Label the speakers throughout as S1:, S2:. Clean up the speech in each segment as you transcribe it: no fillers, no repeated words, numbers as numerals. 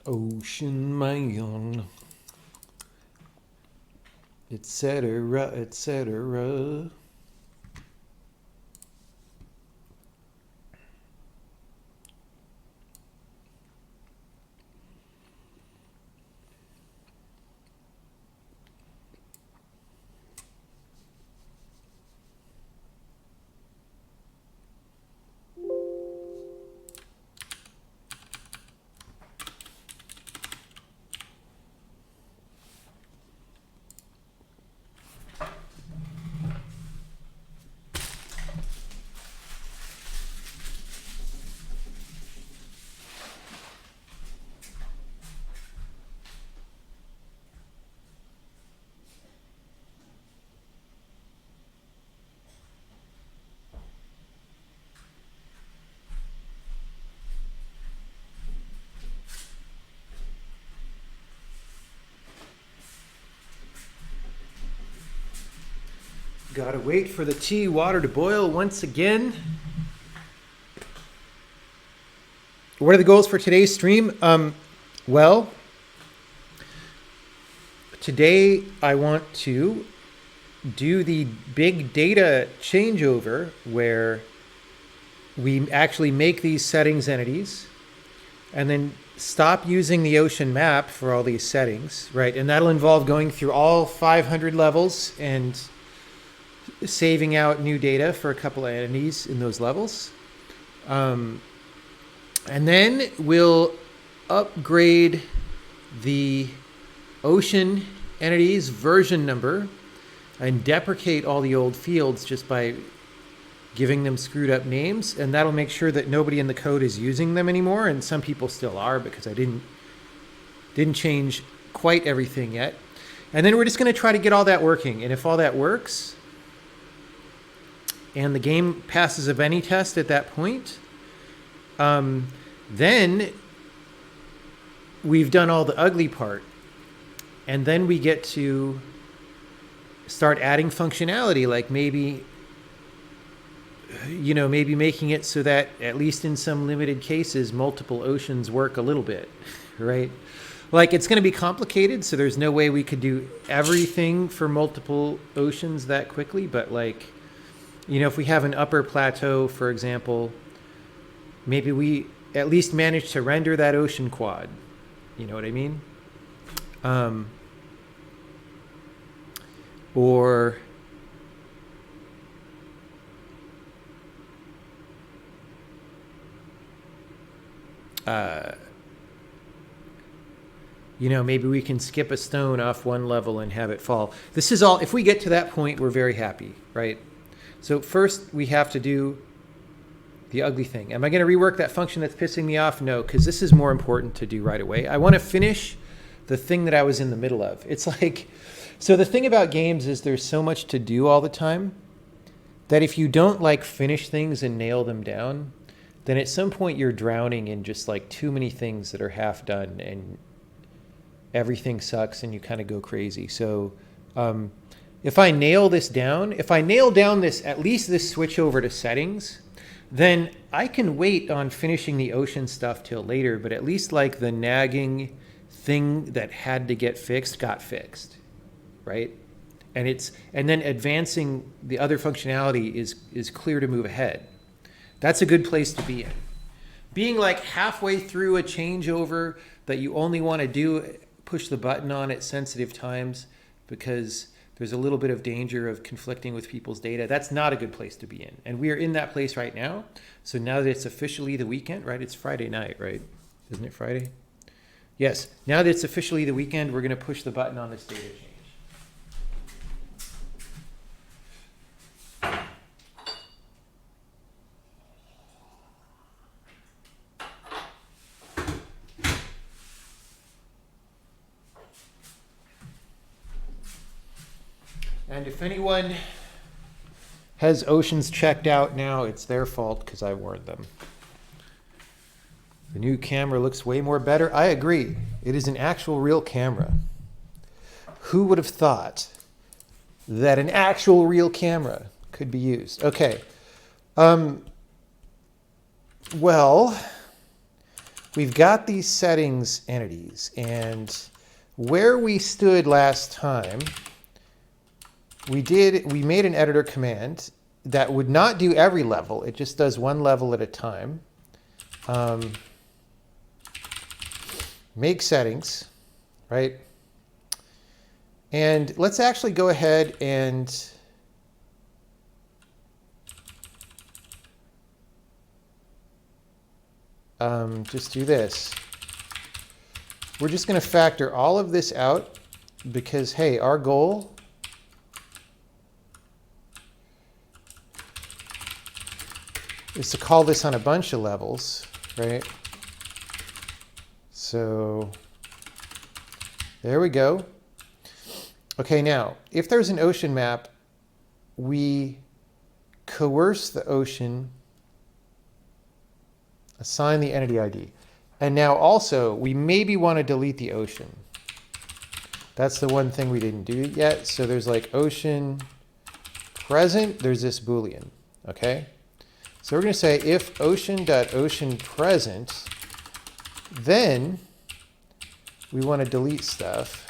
S1: Ocean man, etc., etc. Gotta wait for the tea water to boil once again. What are the goals for today's stream? Well, today I want to do the big data changeover where we actually make these settings entities and then stop using the ocean map for all these settings, right? And that'll involve going through all 500 levels and saving out new data for a couple of entities in those levels. And then we'll upgrade the ocean entities version number and deprecate all the old fields just by giving them screwed up names. And that'll make sure that nobody in the code is using them anymore. And some people still are because I didn't change quite everything yet. And then we're just going to try to get all that working. And if all that works, and the game passes a Venni test at that point, then we've done all the ugly part. And then we get to start adding functionality, like maybe making it so that at least in some limited cases, multiple oceans work a little bit, right? Like it's going to be complicated, so there's no way we could do everything for multiple oceans that quickly, but like, if we have an upper plateau, for example, maybe we at least manage to render that ocean quad. You know what I mean? Or maybe we can skip a stone off one level and have it fall. This is all, if we get to that point, we're very happy, right? So first we have to do the ugly thing. Am I going to rework that function that's pissing me off? No, because this is more important to do right away. I want to finish the thing that I was in the middle of. It's like, so the thing about games is there's so much to do all the time that if you don't like finish things and nail them down, then at some point you're drowning in just like too many things that are half done and everything sucks and you kind of go crazy. So if I nail this down, if I nail down this, at least this switch over to settings, then I can wait on finishing the ocean stuff till later, but at least like the nagging thing that had to get fixed got fixed, right? And then advancing the other functionality is clear to move ahead. That's a good place to be in. Being like halfway through a changeover that you only want to do, push the button on at sensitive times because there's a little bit of danger of conflicting with people's data. That's not a good place to be in. And we are in that place right now. So now that it's officially the weekend, right? It's Friday night, right? Isn't it Friday? Yes. Now that it's officially the weekend, we're going to push the button on this data change. And if anyone has oceans checked out now, it's their fault because I warned them. The new camera looks way more better. I agree. It is an actual real camera. Who would have thought that an actual real camera could be used? Okay. Well, we've got these settings entities, and where we stood last time, we made an editor command that would not do every level. It just does one level at a time. Make settings, right? And let's actually go ahead and just do this. We're just going to factor all of this out because, hey, our goal is to call this on a bunch of levels, right? So there we go. Okay, now, if there's an ocean map, we coerce the ocean, assign the entity ID. And now also, we maybe want to delete the ocean. That's the one thing we didn't do yet. So there's like ocean present, there's this Boolean, okay? So we're going to say if ocean.ocean present, then we want to delete stuff.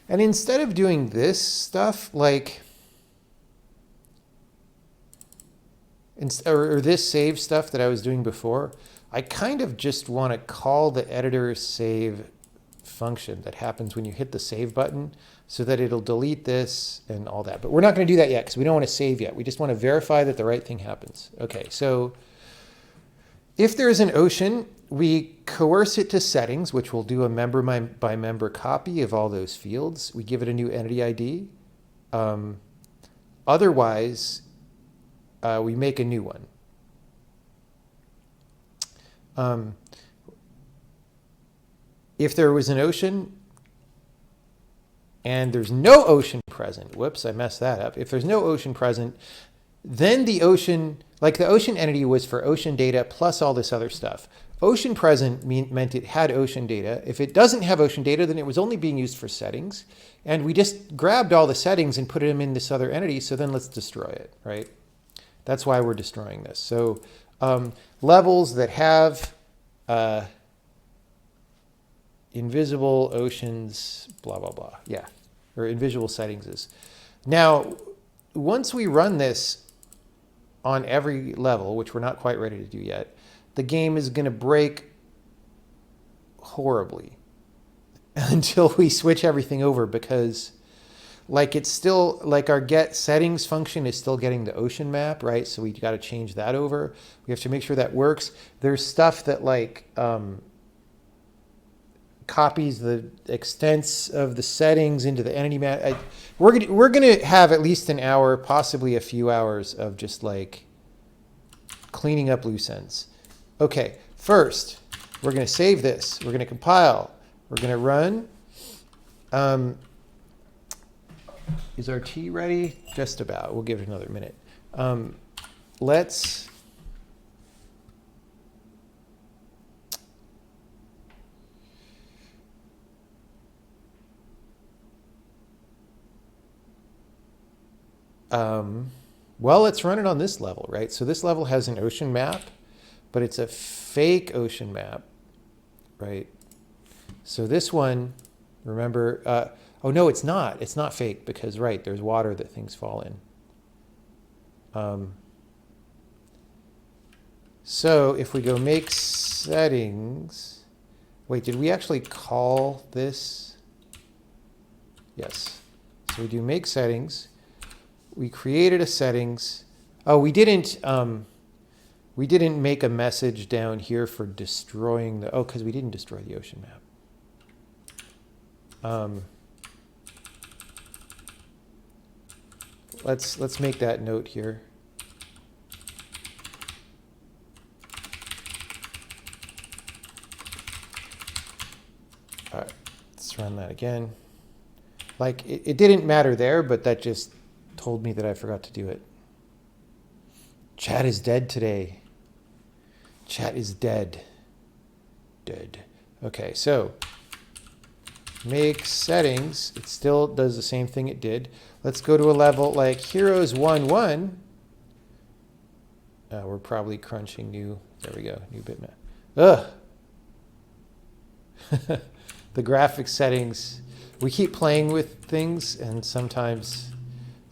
S1: And instead of doing this stuff, like, or this save stuff that I was doing before, I kind of just want to call the editor save function that happens when you hit the save button so that it'll delete this and all that. But we're not going to do that yet because we don't want to save yet. We just want to verify that the right thing happens. Okay, so if there's an ocean, we coerce it to settings, which will do a member by member copy of all those fields. We give it a new entity ID. Otherwise, we make a new one. If there was an ocean and there's no ocean present, whoops, I messed that up. If there's no ocean present, then the ocean, like the ocean entity was for ocean data plus all this other stuff. Ocean present meant it had ocean data. If it doesn't have ocean data, then it was only being used for settings. And we just grabbed all the settings and put them in this other entity, so then let's destroy it, right? That's why we're destroying this. So levels that have invisible oceans, blah, blah, blah. Yeah, or invisible settings is. Now, once we run this on every level, which we're not quite ready to do yet, the game is going to break horribly until we switch everything over because like it's still like our get settings function is still getting the ocean map, right? So we got to change that over. We have to make sure that works. There's stuff that like copies the extents of the settings into the entity map. We're gonna have at least an hour, possibly a few hours of just like cleaning up loose ends. Okay, first, we're going to save this. We're going to compile. We're going to run. Is our T ready? Just about. We'll give it another minute. Let's well, let's run it on this level, right? So this level has an ocean map, but it's a fake ocean map, right? So this one, remember, oh no, it's not. It's not fake because, right, there's water that things fall in. So if we go make settings, wait, did we actually call this? Yes. So we do make settings. We created a settings. Oh, we didn't make a message down here for destroying the, oh, because we didn't destroy the ocean map. Let's make that note here. All right, let's run that again. Like it didn't matter there, but that just told me that I forgot to do it. Chat is dead today. Chat is dead. Dead. Okay, so make settings. It still does the same thing it did. Let's go to a level like Heroes 1.1. We're probably crunching new. There we go. New bitmap. Ugh. The graphics settings. We keep playing with things, and sometimes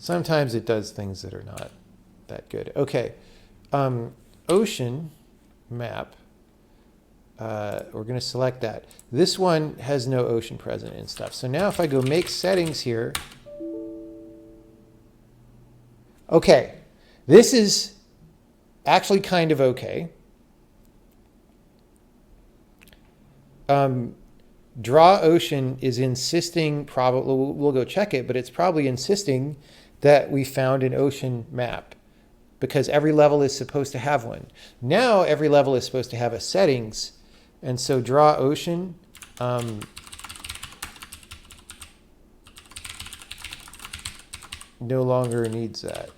S1: it does things that are not that good. Okay. Ocean map. We're going to select that. This one has no ocean present and stuff. So now if I go make settings here. Okay. This is actually kind of okay. Draw Ocean is insisting, probably, we'll go check it, but it's probably insisting that we found an ocean map because every level is supposed to have one. Now every level is supposed to have a settings. And so Draw Ocean, no longer needs that.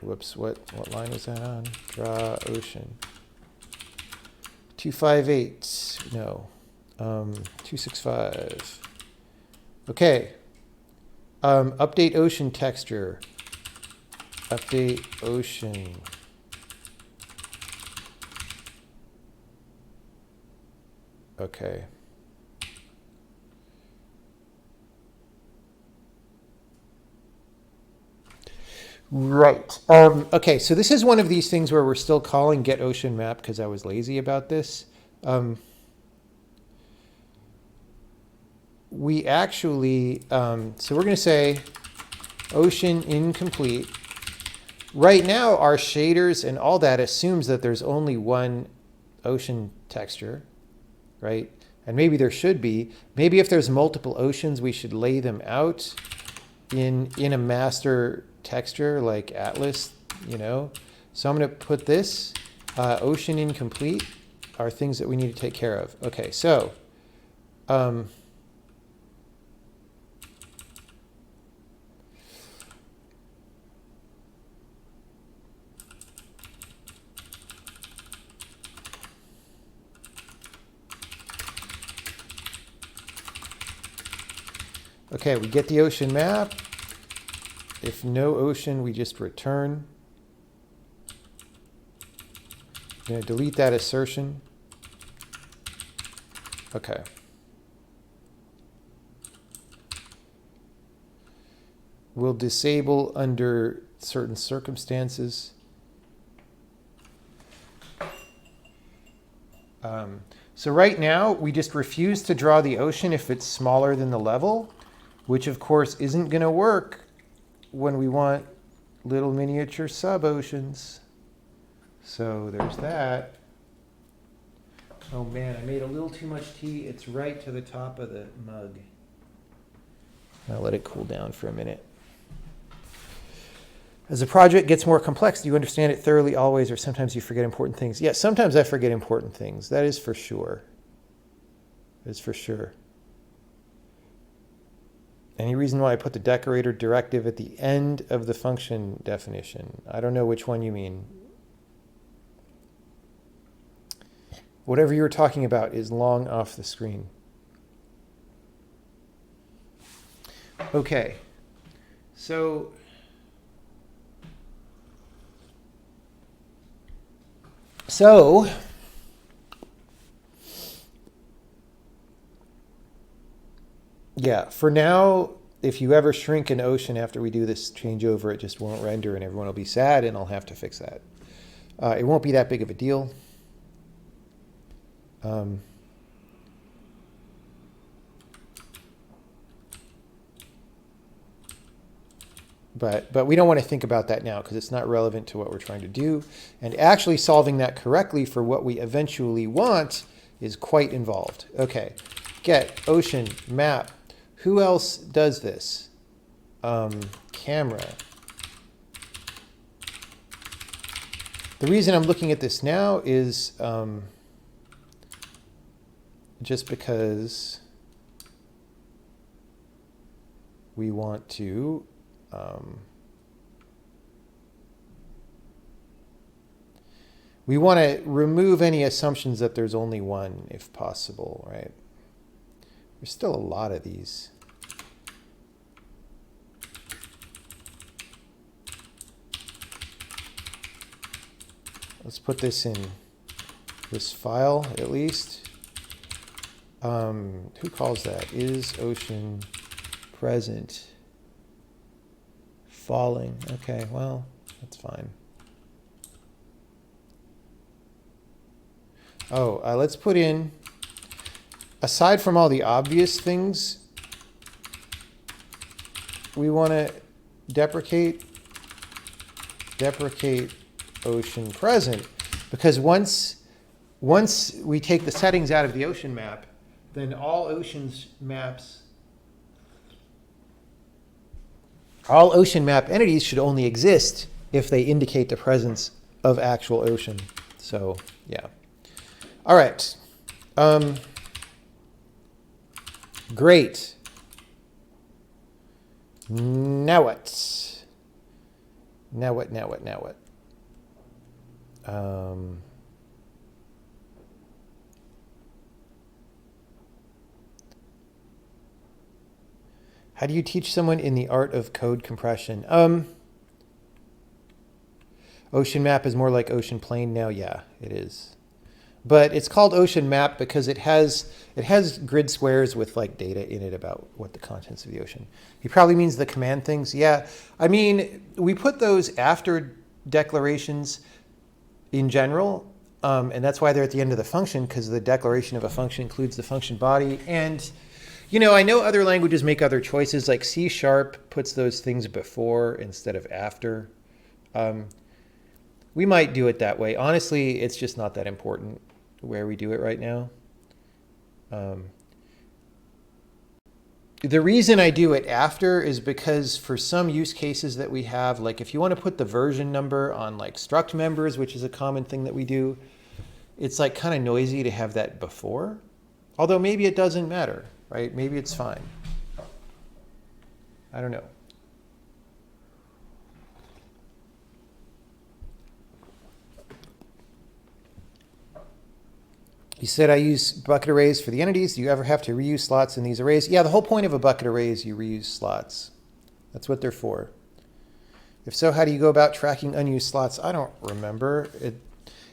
S1: Whoops, what line was that on? Draw Ocean. 258, no. 265. Okay. Update ocean texture. Update ocean. Okay. Right. Okay, so this is one of these things where we're still calling get ocean map because I was lazy about this. We actually, so we're going to say ocean incomplete. Right now, our shaders and all that assumes that there's only one ocean texture, right? And maybe there should be. Maybe if there's multiple oceans, we should lay them out in a master texture like Atlas, you know? So I'm going to put this ocean incomplete are things that we need to take care of. Okay, so okay, we get the ocean map. If no ocean, we just return. I'm going to delete that assertion. Okay. We'll disable under certain circumstances. So right now, we just refuse to draw the ocean if it's smaller than the level, which of course isn't going to work when we want little miniature sub-oceans. So there's that. Oh man, I made a little too much tea. It's right to the top of the mug. I'll let it cool down for a minute. As the project gets more complex, do you understand it thoroughly always, or sometimes you forget important things? Yes, sometimes I forget important things. That is for sure. That is for sure. Any reason why I put the decorator directive at the end of the function definition? I don't know which one you mean. Whatever you were talking about is long off the screen. Okay. So yeah, for now, if you ever shrink an ocean after we do this changeover, it just won't render and everyone will be sad and I'll have to fix that. It won't be that big of a deal. But we don't want to think about that now because it's not relevant to what we're trying to do. And actually solving that correctly for what we eventually want is quite involved. Okay, get ocean map. Who else does this? Camera. The reason I'm looking at this now is just because we want to remove any assumptions that there's only one if possible, right? There's still a lot of these. Let's put this in this file at least. Who calls that? Is ocean present falling? Okay, well, that's fine. Oh, let's put in, aside from all the obvious things we want to deprecate ocean present, because once we take the settings out of the ocean map, then all ocean map entities should only exist if they indicate the presence of actual ocean. So yeah. All right. Great. Now what? Now what? How do you teach someone in the art of code compression? Ocean map is more like ocean plane now. Yeah, it is. But it's called ocean map because it has grid squares with like data in it about what the contents of the ocean. He probably means the command things. Yeah, I mean, we put those after declarations in general, and that's why they're at the end of the function, because the declaration of a function includes the function body. And you know, I know other languages make other choices, like C# puts those things before instead of after. We might do it that way. Honestly, it's just not that important where we do it right now. The reason I do it after is because for some use cases that we have, like if you want to put the version number on like struct members, which is a common thing that we do, it's like kind of noisy to have that before. Although maybe it doesn't matter, right? Maybe it's fine. I don't know. You said I use bucket arrays for the entities. Do you ever have to reuse slots in these arrays? Yeah, the whole point of a bucket array is you reuse slots. That's what they're for. If so, how do you go about tracking unused slots? I don't remember.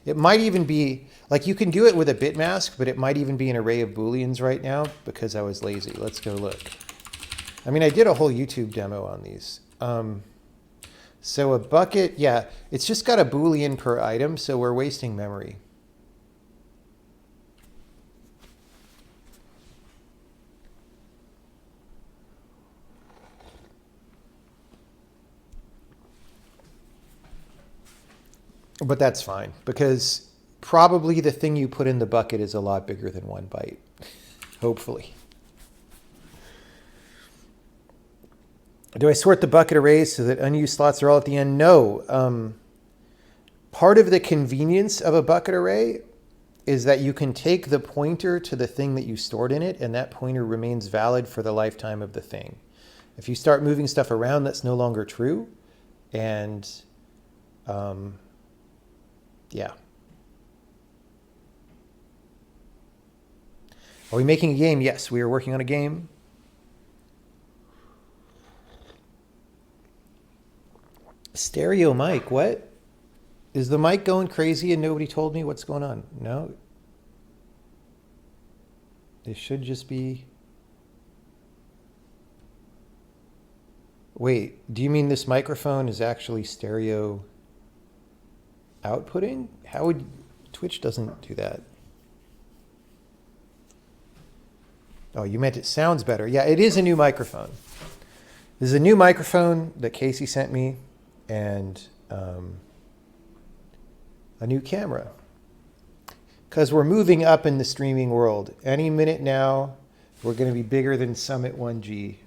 S1: It might even be, like you can do it with a bit mask, but it might even be an array of Booleans right now because I was lazy. Let's go look. I mean, I did a whole YouTube demo on these. So a bucket, yeah, it's just got a Boolean per item, so we're wasting memory. But that's fine, because probably the thing you put in the bucket is a lot bigger than 1 byte, hopefully. Do I sort the bucket arrays so that unused slots are all at the end? No. Part of the convenience of a bucket array is that you can take the pointer to the thing that you stored in it, and that pointer remains valid for the lifetime of the thing. If you start moving stuff around, that's no longer true. And yeah. Are we making a game? Yes, we are working on a game. Stereo mic, what? Is the mic going crazy and nobody told me what's going on? No. It should just be... Wait, do you mean this microphone is actually stereo outputting? How would... Twitch doesn't do that. Oh, you meant it sounds better. Yeah, it is a new microphone. This is a new microphone that Casey sent me, and a new camera. Because we're moving up in the streaming world. Any minute now, we're going to be bigger than Summit 1G.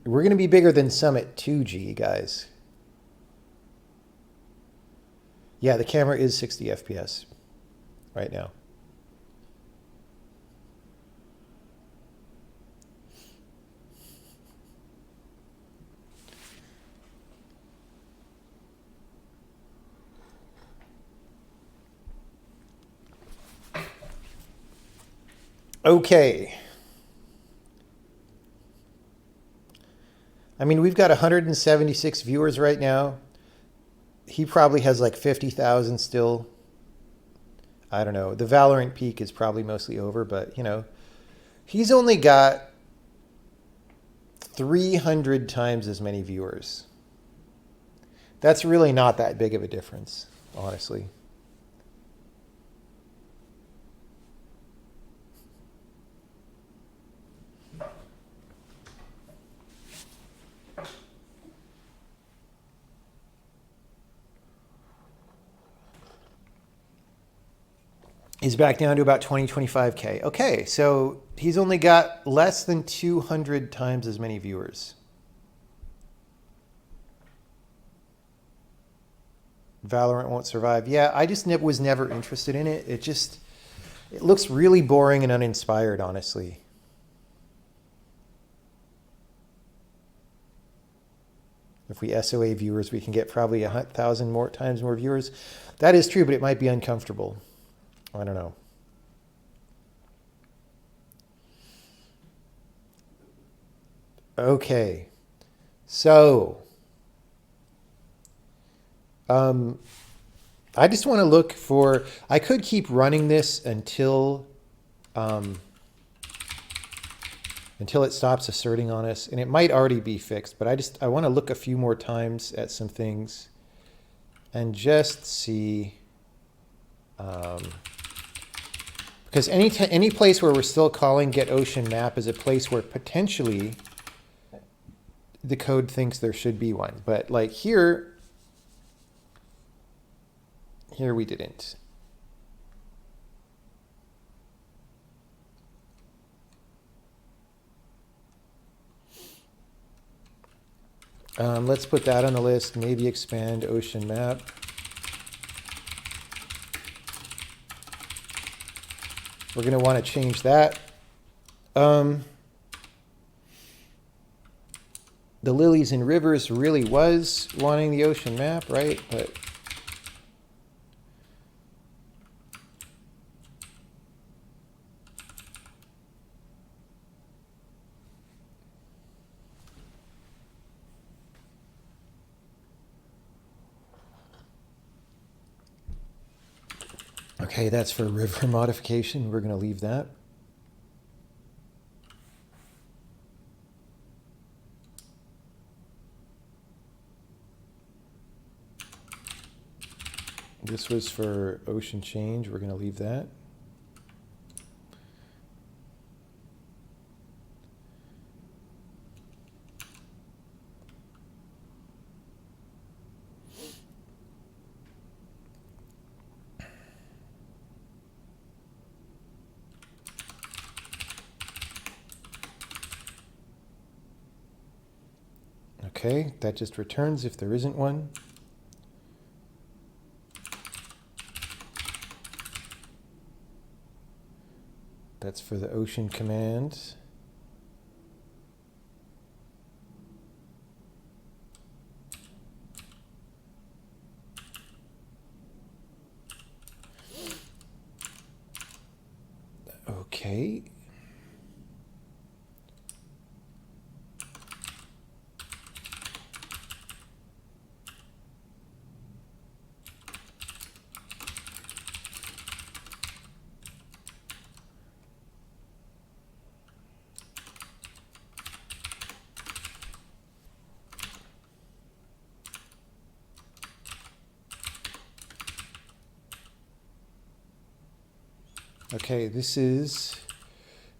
S1: We're going to be bigger than Summit 2G, guys. Yeah, the camera is 60 FPS right now. Okay. I mean, we've got 176 viewers right now. He probably has like 50,000 still. I don't know. The Valorant peak is probably mostly over, but you know, he's only got 300 times as many viewers. That's really not that big of a difference, honestly. He's back down to about 20, 25K. Okay, so he's only got less than 200 times as many viewers. Valorant won't survive. Yeah, I just was never interested in it. It looks really boring and uninspired, honestly. If we SOA viewers, we can get probably 1,000 more times more viewers. That is true, but it might be uncomfortable. I don't know. Okay. So, I just want to look for, I could keep running this until it stops asserting on us, and it might already be fixed, but I want to look a few more times at some things and just see, because any place where we're still calling get ocean map is a place where potentially the code thinks there should be one. But like here we didn't. Let's put that on the list. Maybe expand ocean map. We're going to want to change that. The Lilies and Rivers really was wanting the ocean map, right? But okay, that's for river modification. We're going to leave that. This was for ocean change. We're going to leave that. Okay, that just returns if there isn't one. That's for the ocean command. Okay. Okay, this is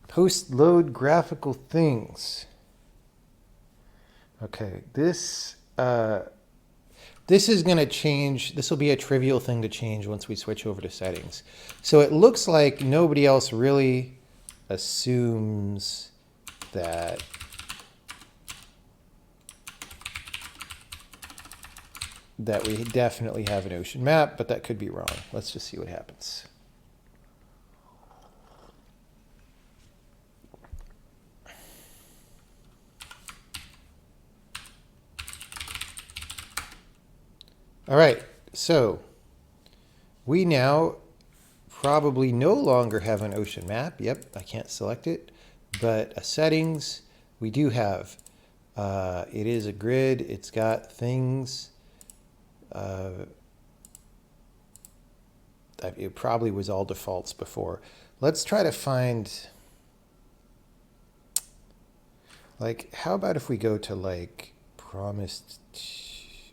S1: post-load graphical things. Okay, this is going to change. This will be a trivial thing to change once we switch over to settings. So it looks like nobody else really assumes that that we definitely have an ocean map, but that could be wrong. Let's just see what happens. All right, so we now probably no longer have an ocean map. Yep, I can't select it, but a settings, we do have. It is a grid, it's got things. It probably was all defaults before. Let's try to find, like, how about if we go to like promised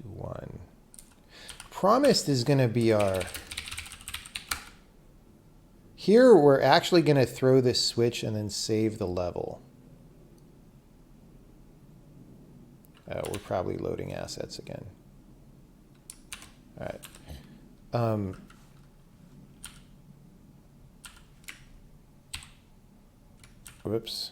S1: one? Promised is going to be our, here we're actually going to throw this switch and then save the level. We're probably loading assets again. All right. Whoops.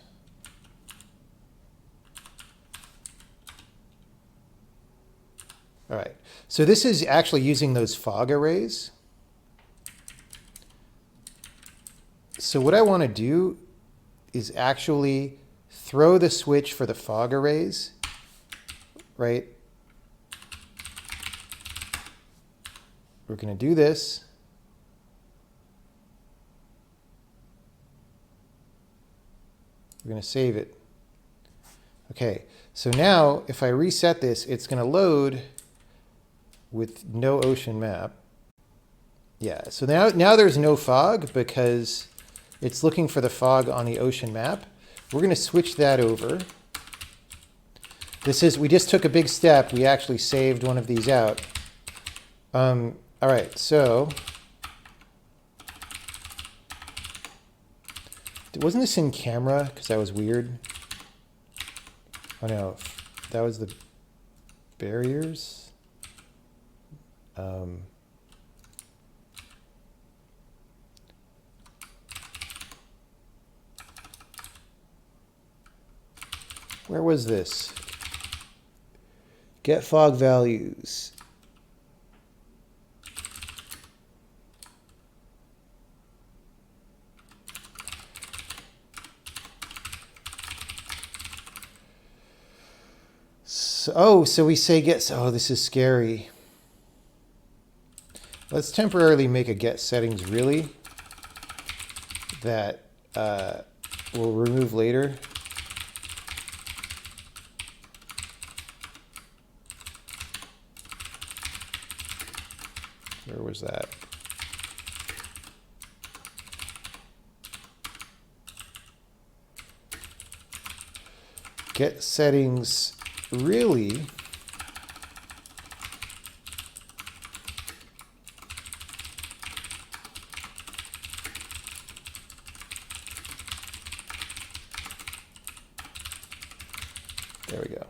S1: All right, so this is actually using those fog arrays. So what I want to do is actually throw the switch for the fog arrays, right? We're going to do this. We're going to save it. Okay, so now if I reset this, it's going to load with no ocean map. Yeah, so now there's no fog because it's looking for the fog on the ocean map. We're going to switch that over. We just took a big step. We actually saved one of these out. All right, so wasn't this in camera? Because that was weird. Oh no, that was the barriers. Where was this? Get fog values. So we say get, oh, this is scary. Let's temporarily make a get settings really that we'll remove later. Where was that? Get settings really. There we go.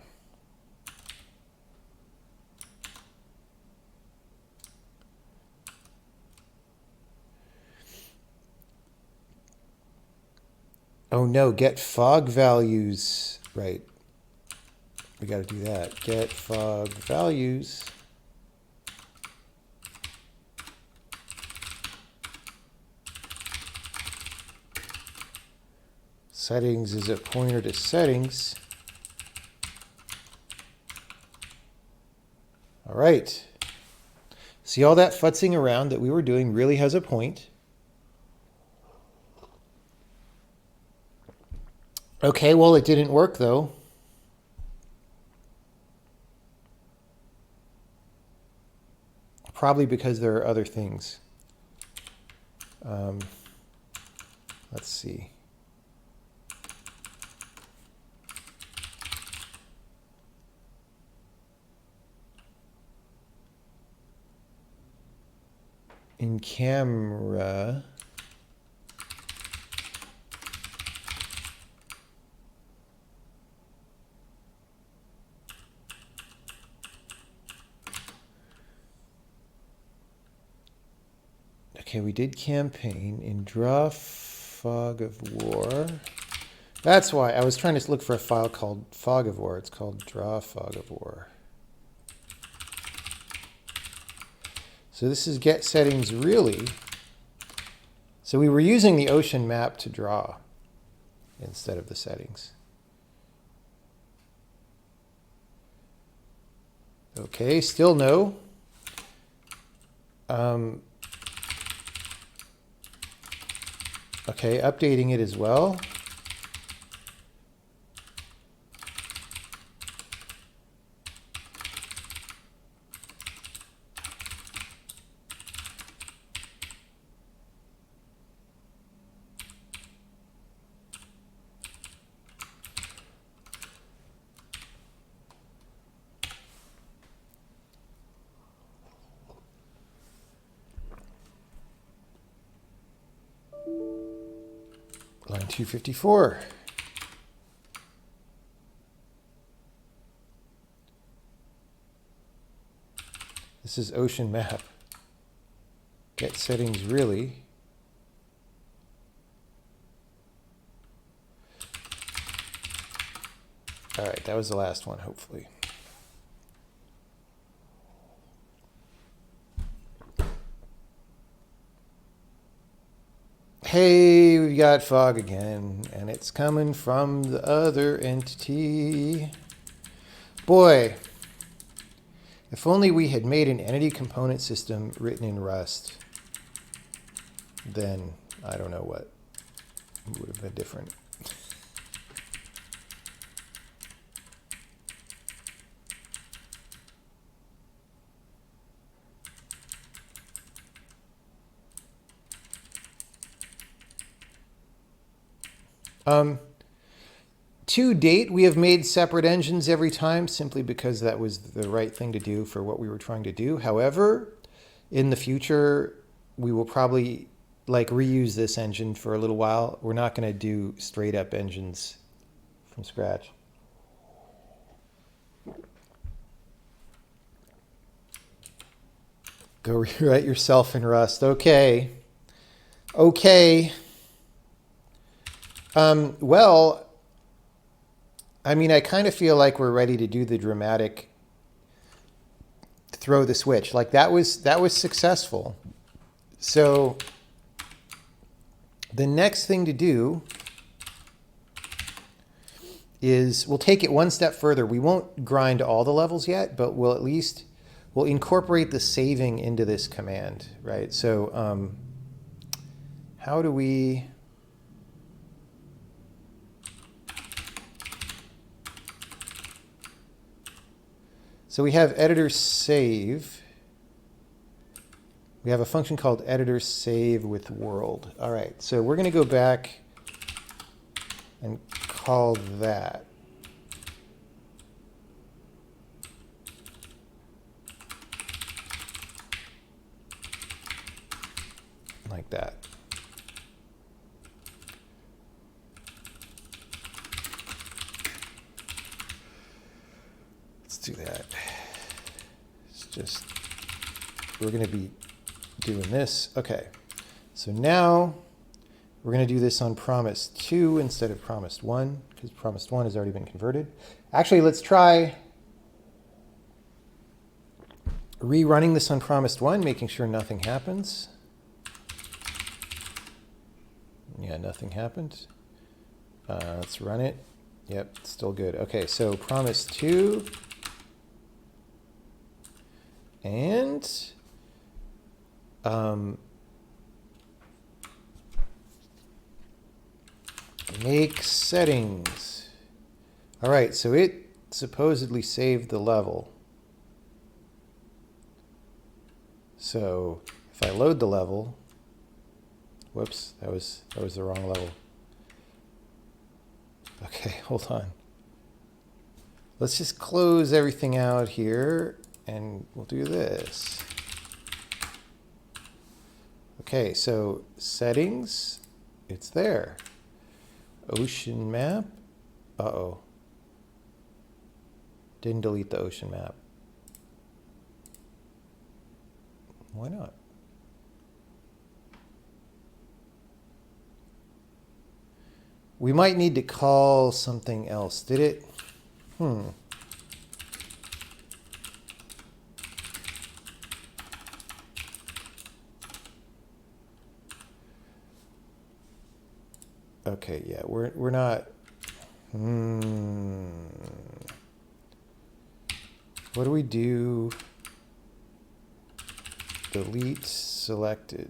S1: Oh no, get fog values. Right. We got to do that. Get fog values. Settings is a pointer to settings. All right. See, all that futzing around that we were doing really has a point. Okay, well, it didn't work though. Probably because there are other things. Let's see. In camera, okay, we did campaign in draw fog of war. That's why I was trying to look for a file called fog of war. It's called draw fog of war. So this is get settings really. So we were using the ocean map to draw instead of the settings. Okay, still no. Okay, updating it as well. Line 254. This is ocean map. Get settings really. All right, that was the last one, hopefully. Hey, we got fog again, and it's coming from the other entity. Boy, if only we had made an entity component system written in Rust, then I don't know what would have been different. To date, we have made separate engines every time simply because that was the right thing to do for what we were trying to do. However, in the future, we will probably reuse this engine for a little while. We're not going to do straight up engines from scratch. Go rewrite yourself in Rust. Okay. Okay. Well, I mean, I kind of feel like we're ready to do the dramatic throw the switch. Like that was successful. So the next thing to do is we'll take it one step further. We won't grind all the levels yet, but we'll incorporate the saving into this command, right? So how do we... So we have editor save. We have a function called editor save with world. All right, so we're going to go back and call that. Like that. Let's do that. It's just, we're going to be doing this. Okay, so now we're going to do this on promise 2 instead of promised 1 because promised 1 has already been converted. Actually, let's try rerunning this on promised 1, making sure nothing happens. Yeah, nothing happened. Let's run it. Yep, still good. Okay, so promise 2 and make settings. All right, so it supposedly saved the level. So if I load the level, whoops, that was the wrong level. Okay, hold on. Let's just close everything out here and we'll do this. Okay, so settings, it's there. Ocean map, uh-oh. Didn't delete the ocean map. Why not? We might need to call something else. Did it? Okay, yeah, we're not. What do we do? Delete selected.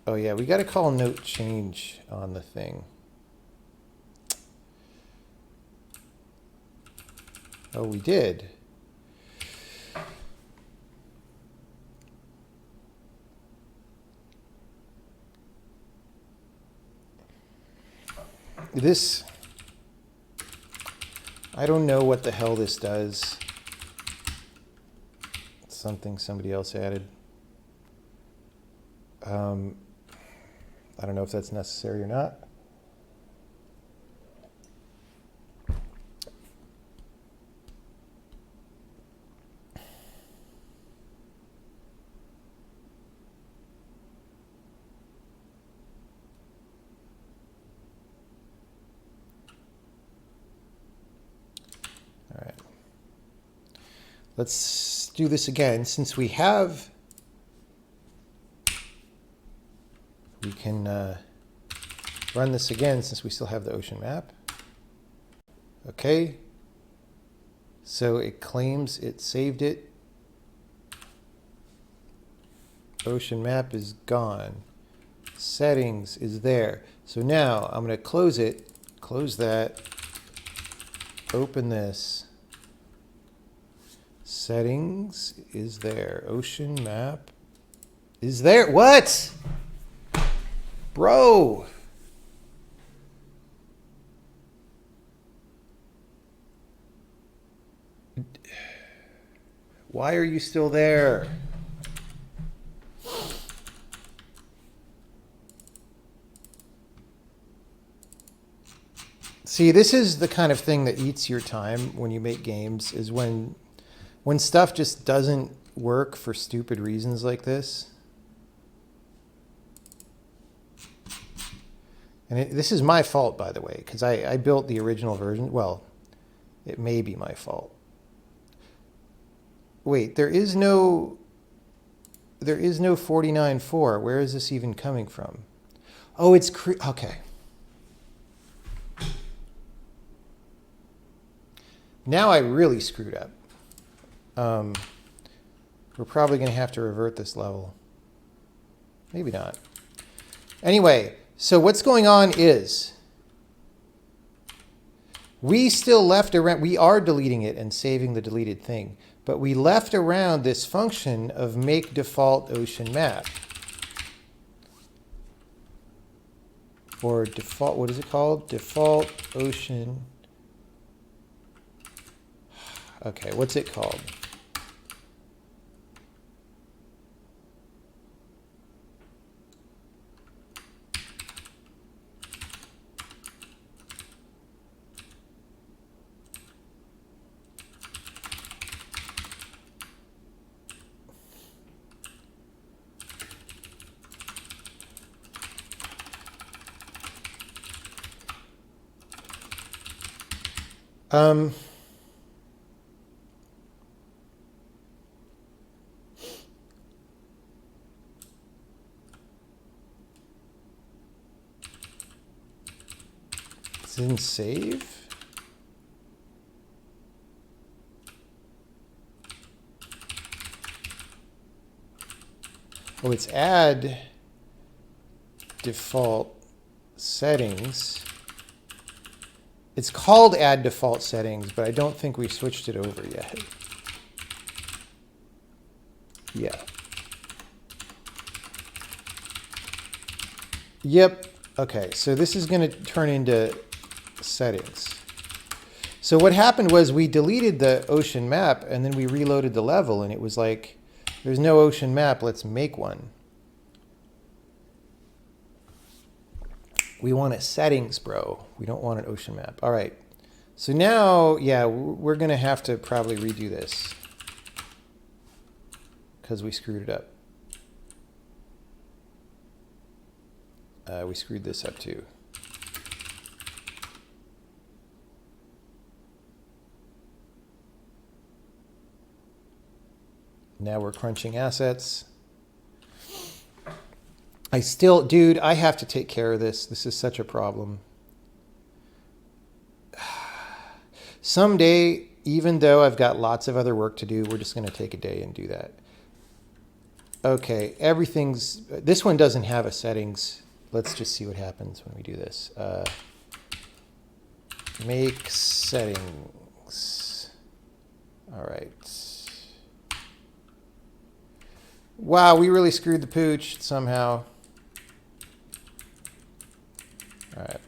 S1: Oh yeah, we got to call note change on the thing. Oh, we did. This, I don't know what the hell this does. It's something somebody else added. I don't know if that's necessary or not. All right. Let's do this again. Since we have, we can run this again since we still have the ocean map. Okay. So it claims it saved it. Ocean map is gone. Settings is there. So now I'm going to close it, close that, open this. Settings is there. Ocean map is there. What? Bro. Why are you still there? See, this is the kind of thing that eats your time when you make games, is when stuff just doesn't work for stupid reasons like this. And this is my fault, by the way, because I built the original version. Well, it may be my fault. Wait, there is no 49.4. Where is this even coming from? Oh, it's okay. Now I really screwed up. We're probably going to have to revert this level. Maybe not. Anyway, so what's going on is we still left around, we are deleting it and saving the deleted thing, but we left around this function of make default ocean map. Or default, what is it called? Default ocean. Okay, what's it called? It didn't save. Oh, it's add default settings. It's called add default settings, but I don't think we switched it over yet. Yeah. Yep. Okay, so this is going to turn into settings. So what happened was we deleted the ocean map and then we reloaded the level and it was like, there's no ocean map, let's make one. We want a settings, bro. We don't want an ocean map. All right. So now, yeah, we're going to have to probably redo this because we screwed it up. We screwed this up too. Now we're crunching assets. Dude, I have to take care of this. This is such a problem. Someday, even though I've got lots of other work to do, we're just going to take a day and do that. Okay, this one doesn't have a settings. Let's just see what happens when we do this. Make settings. All right. Wow, we really screwed the pooch somehow. All right.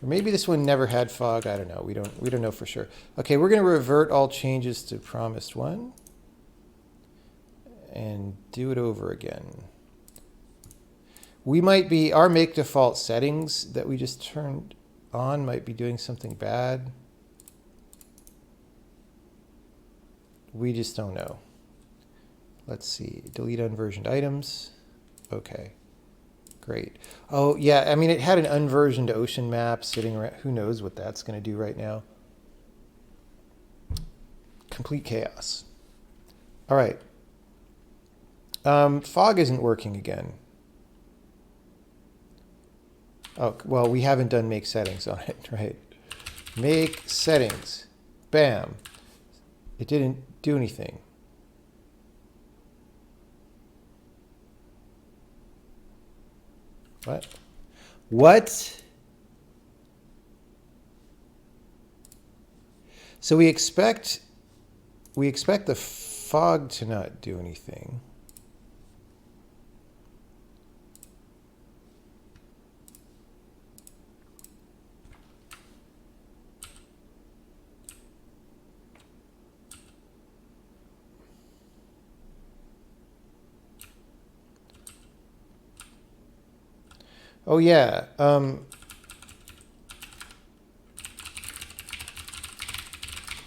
S1: Or maybe this one never had fog. I don't know. We don't know for sure. Okay, we're going to revert all changes to promised one and do it over again. Our make default settings that we just turned on might be doing something bad. We just don't know. Let's see. Delete unversioned items. Okay. Great. Oh, yeah. I mean, it had an unversioned ocean map sitting around. Who knows what that's going to do right now? Complete chaos. All right. Fog isn't working again. Oh, well, we haven't done make settings on it, right? Make settings. Bam. It didn't do anything. What? So we expect the fog to not do anything. Oh, yeah.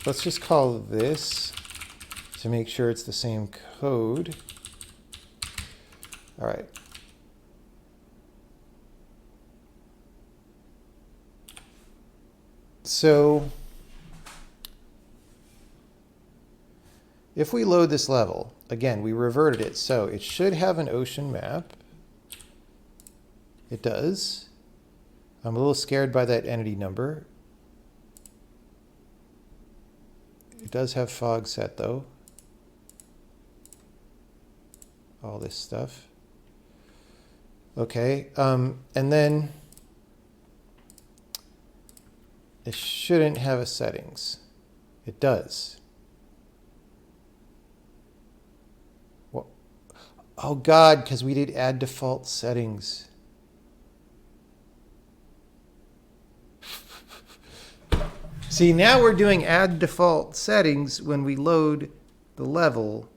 S1: Let's just call this to make sure it's the same code. All right. So if we load this level, again, we reverted it. So it should have an ocean map. It does. I'm a little scared by that entity number. It does have fog set though. All this stuff. Okay, and then it shouldn't have a settings. It does. What? Oh God, because we did add default settings. See, now we're doing add default settings when we load the level.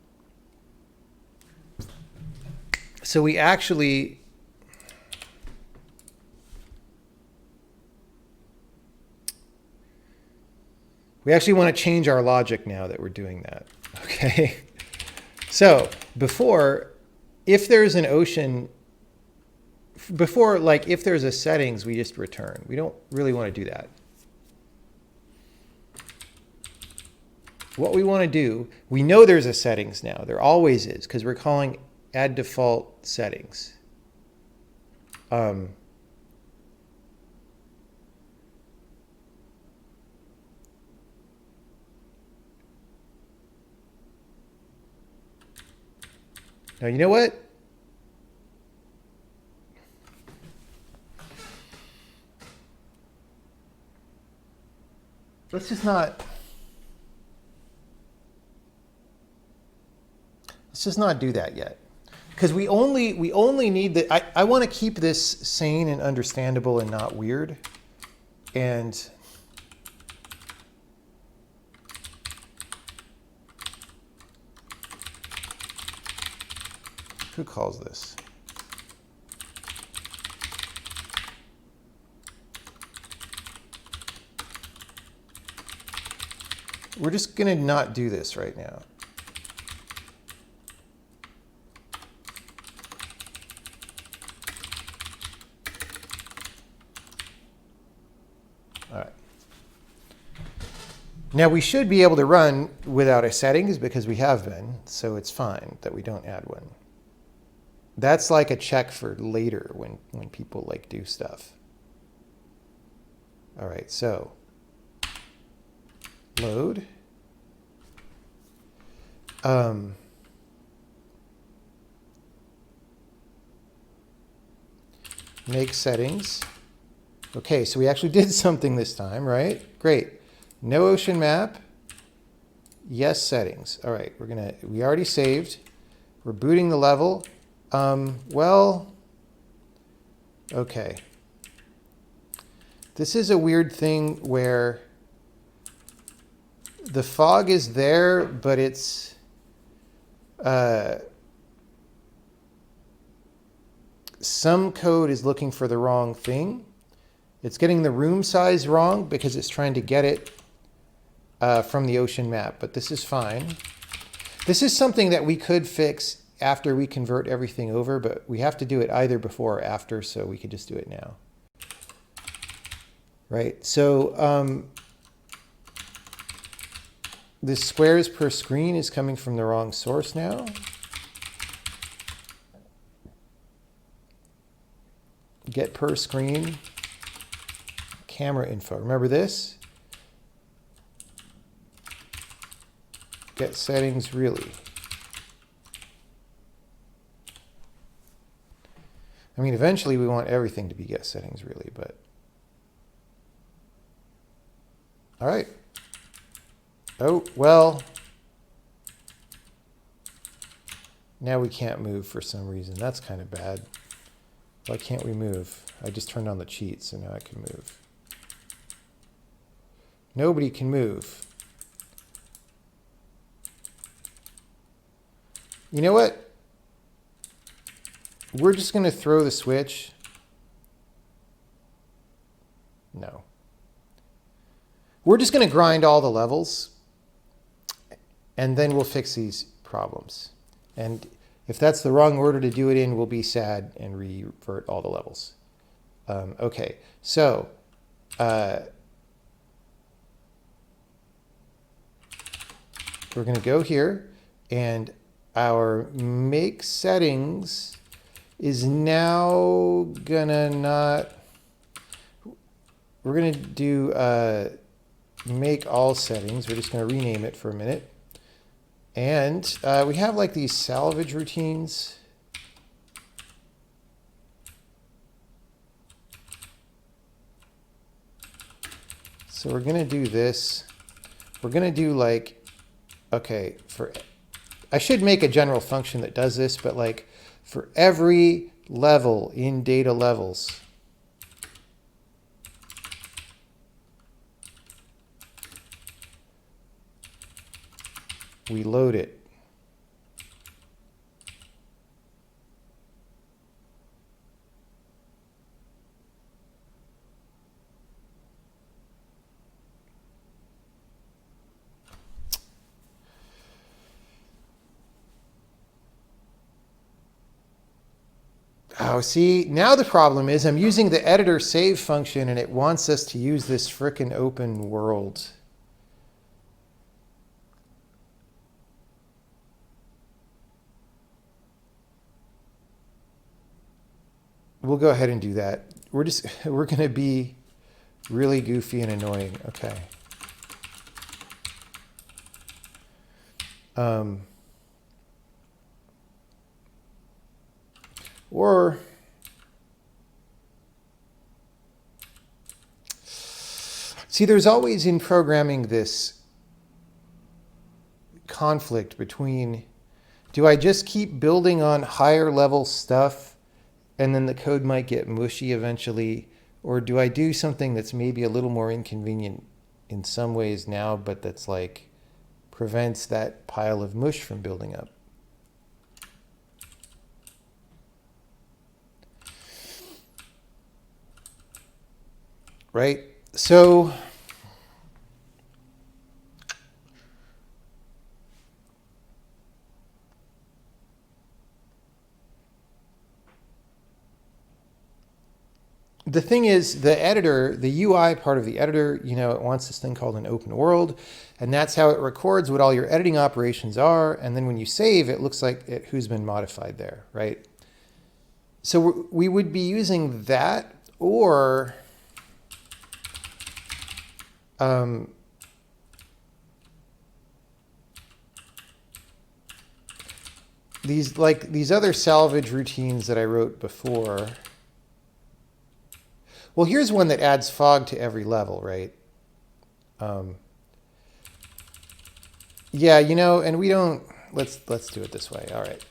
S1: So we actually want to change our logic now that we're doing that. Okay. So before, if there's an ocean, if there's a settings, we just return. We don't really want to do that. What we want to do, we know there's a settings now. There always is, because we're calling add default settings. Now, you know what? Let's just not do that yet, because we only need the. I want to keep this sane and understandable and not weird, and who calls this? We're just gonna not do this right now. All right. Now we should be able to run without a settings because we have been, so it's fine that we don't add one. That's like a check for later when people like do stuff. All right, so load. Make settings. Okay, so we actually did something this time, right? Great. No ocean map. Yes, settings. All right, we already saved. We're booting the level. Well, okay. This is a weird thing where the fog is there, but it's some code is looking for the wrong thing. It's getting the room size wrong because it's trying to get it from the ocean map, but this is fine. This is something that we could fix after we convert everything over, but we have to do it either before or after, so we could just do it now. Right, so the squares per screen is coming from the wrong source now. Get per screen, camera info. Remember this? Get settings really. I mean, eventually we want everything to be get settings really, but. All right. Oh, well. Now we can't move for some reason. That's kind of bad. Why can't we move? I just turned on the cheat, so now I can move. Nobody can move. You know what? We're just going to throw the switch. No. We're just going to grind all the levels, and then we'll fix these problems. And if that's the wrong order to do it in, we'll be sad and revert all the levels. Okay, so we're going to go here, and our make settings is now gonna not. We're going to do make all settings. We're just going to rename it for a minute. And we have like these salvage routines. So we're going to do this. We're going to do like, okay, I should make a general function that does this, but like for every level in data levels, we load it. Oh, see, now the problem is I'm using the editor save function and it wants us to use this frickin' open world. We'll go ahead and do that. We're going to be really goofy and annoying. Okay. Or see, there's always in programming this conflict between, do I just keep building on higher level stuff and then the code might get mushy eventually, or do I do something that's maybe a little more inconvenient in some ways now, but that's like prevents that pile of mush from building up? Right? So the thing is, the editor, the UI part of the editor, you know, it wants this thing called an open world, and that's how it records what all your editing operations are. And then when you save, it looks like who's been modified there, right? So we would be using that, or these other salvage routines that I wrote before. Well, here's one that adds fog to every level, right? Yeah, you know, and we don't. Let's do it this way. All right.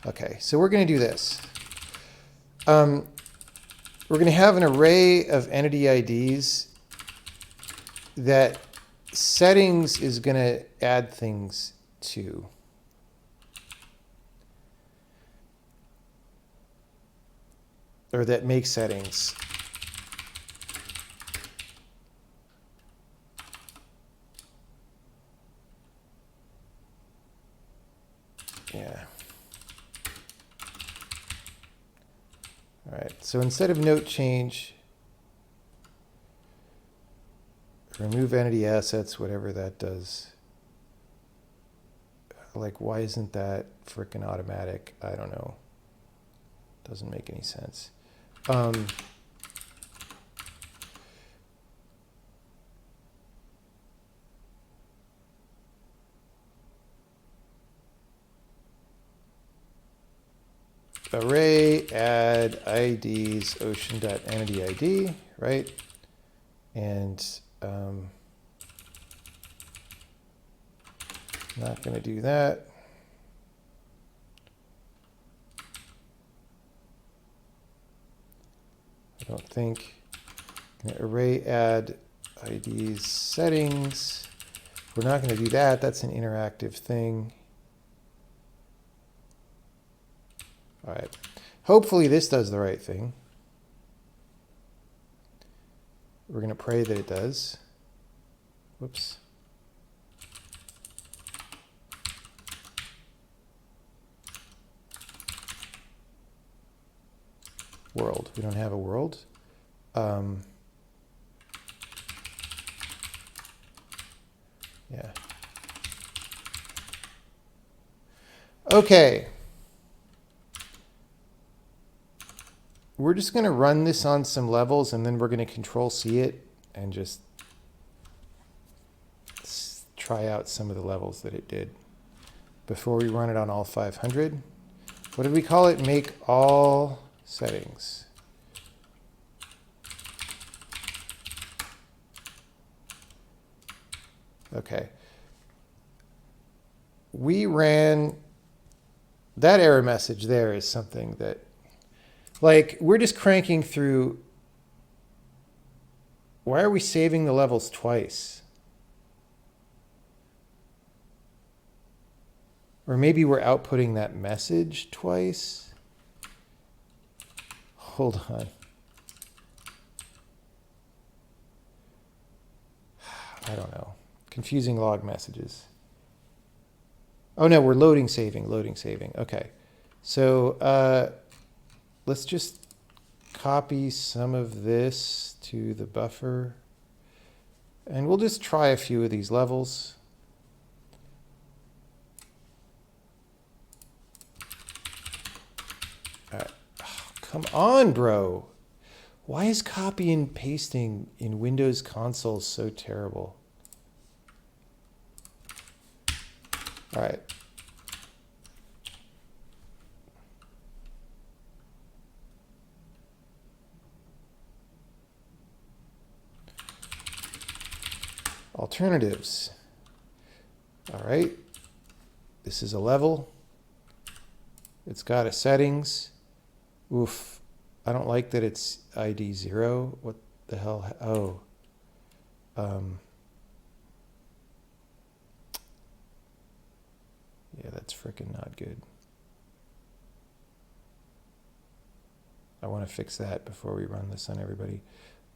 S1: Okay, so we're going to do this. We're going to have an array of entity IDs that settings is going to add things to. Or that make settings. Yeah. All right, so instead of note change, remove entity assets, whatever that does. Like, why isn't that frickin' automatic? I don't know. Doesn't make any sense. Array add IDs ocean.entityID, right? And not going to do that. I don't think. Array add IDs settings. We're not going to do that. That's an interactive thing. All right. Hopefully this does the right thing. We're going to pray that it does. Whoops. World. We don't have a world. Yeah. Okay. We're just going to run this on some levels, and then we're going to Control-C it and just try out some of the levels that it did before we run it on all 500. What did we call it? Make all settings. Okay. We ran that error message there is something that, like, we're just cranking through. Why are we saving the levels twice? Or maybe we're outputting that message twice. Hold on. I don't know. Confusing log messages. Oh no, we're loading saving. Okay. So let's just copy some of this to the buffer. And we'll just try a few of these levels. All right. Oh, come on, bro. Why is copy and pasting in Windows console so terrible? All right. Alternatives. All right. This is a level. It's got a settings. Oof. I don't like that it's ID 0. What the hell? Oh. Yeah, that's freaking not good. I want to fix that before we run this on everybody.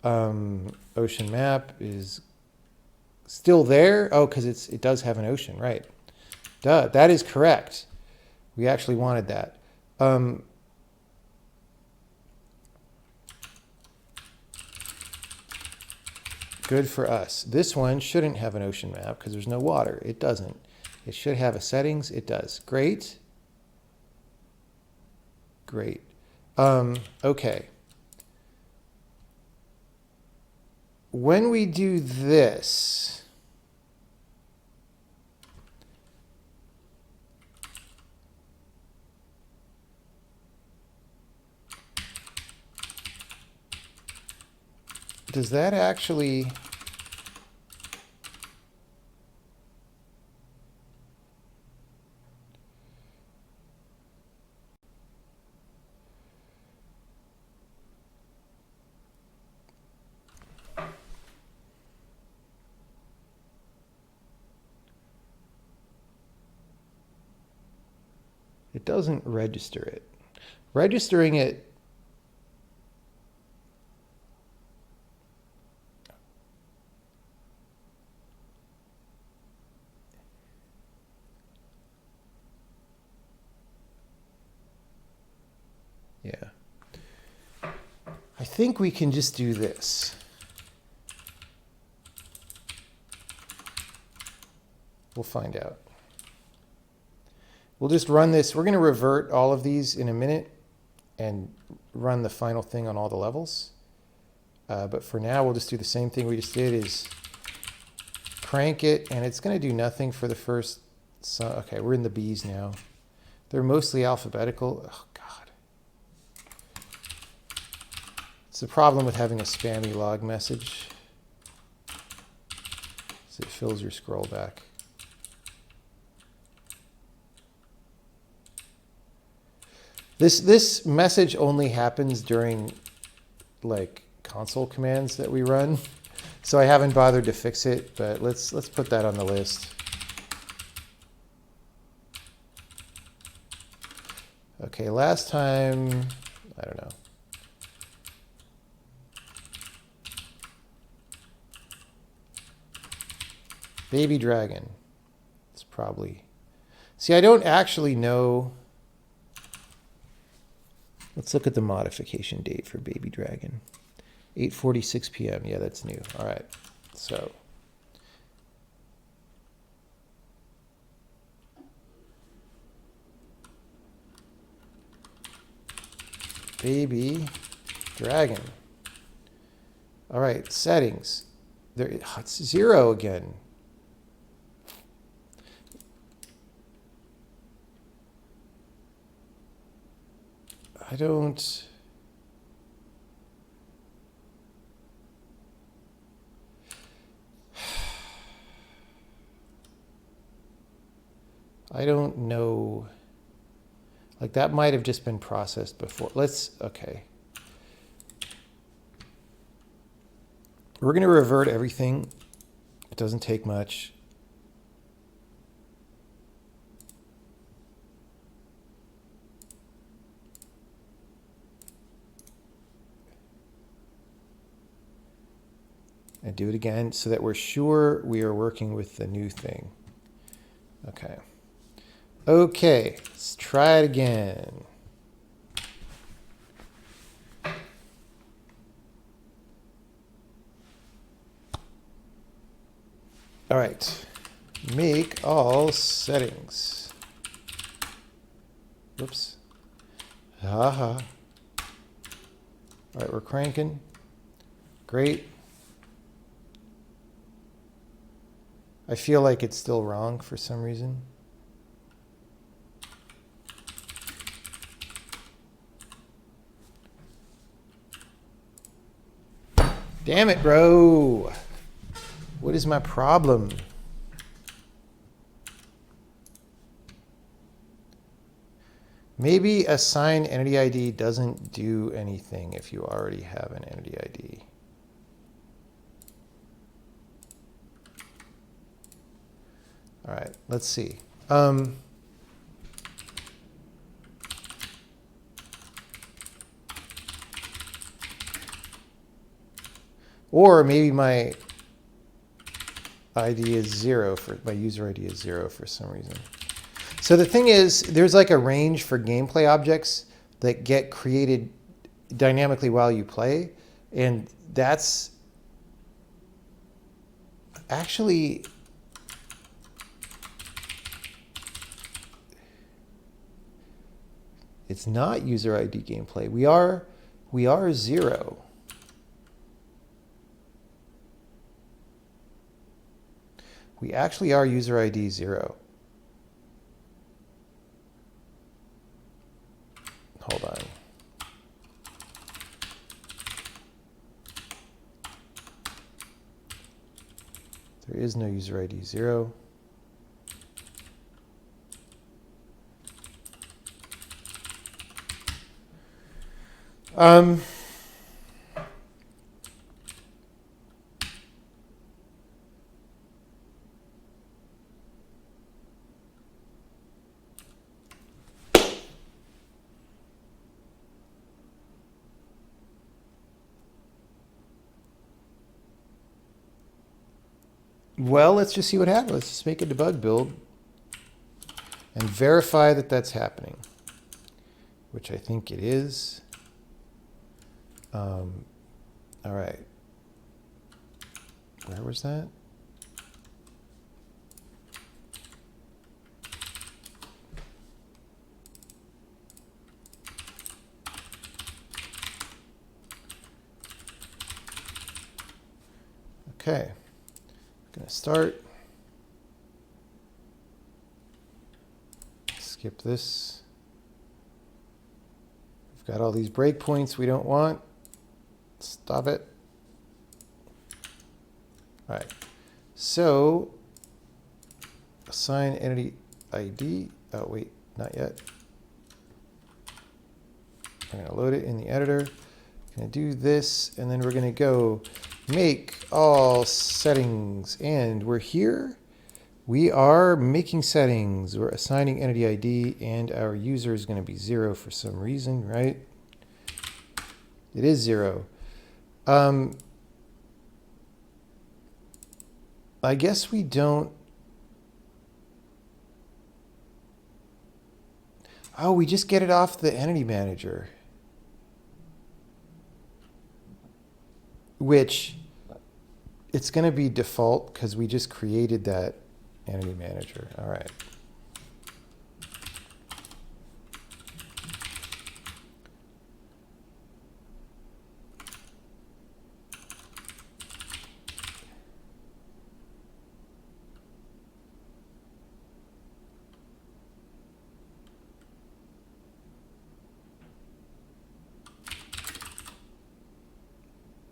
S1: Ocean map is still there. Oh, because it does have an ocean, right? Duh, that is correct. We actually wanted that. Good for us. This one shouldn't have an ocean map because there's no water. It doesn't. It should have a settings. It does. Great. Great. Okay. When we do this, does that actually... It doesn't register it. Registering it... Yeah. I think we can just do this. We'll find out. We'll just run this. We're going to revert all of these in a minute and run the final thing on all the levels. But for now, we'll just do the same thing we just did, is crank it, and it's going to do nothing for the first... Okay, we're in the B's now. They're mostly alphabetical. Oh, God. It's the problem with having a spammy log message. It fills your scroll back. This message only happens during like console commands that we run, so I haven't bothered to fix it, but let's put that on the list. Okay, last time, I don't know. Baby Dragon. It's probably... See, I don't actually know... Let's look at the modification date for Baby Dragon. 8:46 p.m. Yeah, that's new. All right. So Baby Dragon. All right, settings. There, it's 0 again. I don't... I don't know. Like, that might have just been processed before. Let's... Okay. We're going to revert everything. It doesn't take much. And do it again so that we're sure we are working with the new thing. Okay. Okay, let's try it again. All right. Make all settings. Whoops. Haha. All right, we're cranking. Great. I feel like it's still wrong for some reason. Damn it, bro. What is my problem? Maybe assign entity ID doesn't do anything if you already have an entity ID. All right, let's see. Or maybe my ID is 0 for my user ID is 0 for some reason. So the thing is, there's like a range for gameplay objects that get created dynamically while you play. And that's actually... It's not user ID gameplay. We are 0. We actually are user ID 0. Hold on. There is no user ID 0. Well, let's just see what happens. Let's just make a debug build and verify that that's happening, which I think it is. All right. Where was that? Okay. Gonna start. Skip this. We've got all these breakpoints we don't want. Stop it. All right. So assign entity ID. Oh, wait, not yet. I'm going to load it in the editor. Going to do this, and then we're going to go make all settings. And we're here. We are making settings. We're assigning entity ID, and our user is going to be 0 for some reason, right? It is 0. I guess we don't. Oh, we just get it off the entity manager. Which it's going to be default because we just created that entity manager. All right.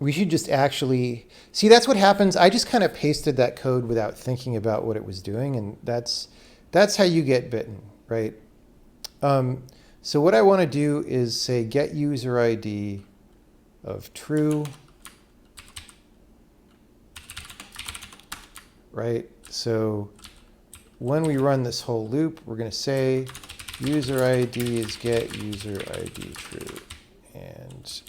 S1: We should just actually see. That's what happens. I just kind of pasted that code without thinking about what it was doing, and that's how you get bitten, right? So what I want to do is say get user ID of true, right? So when we run this whole loop, we're going to say user ID is get user ID true, and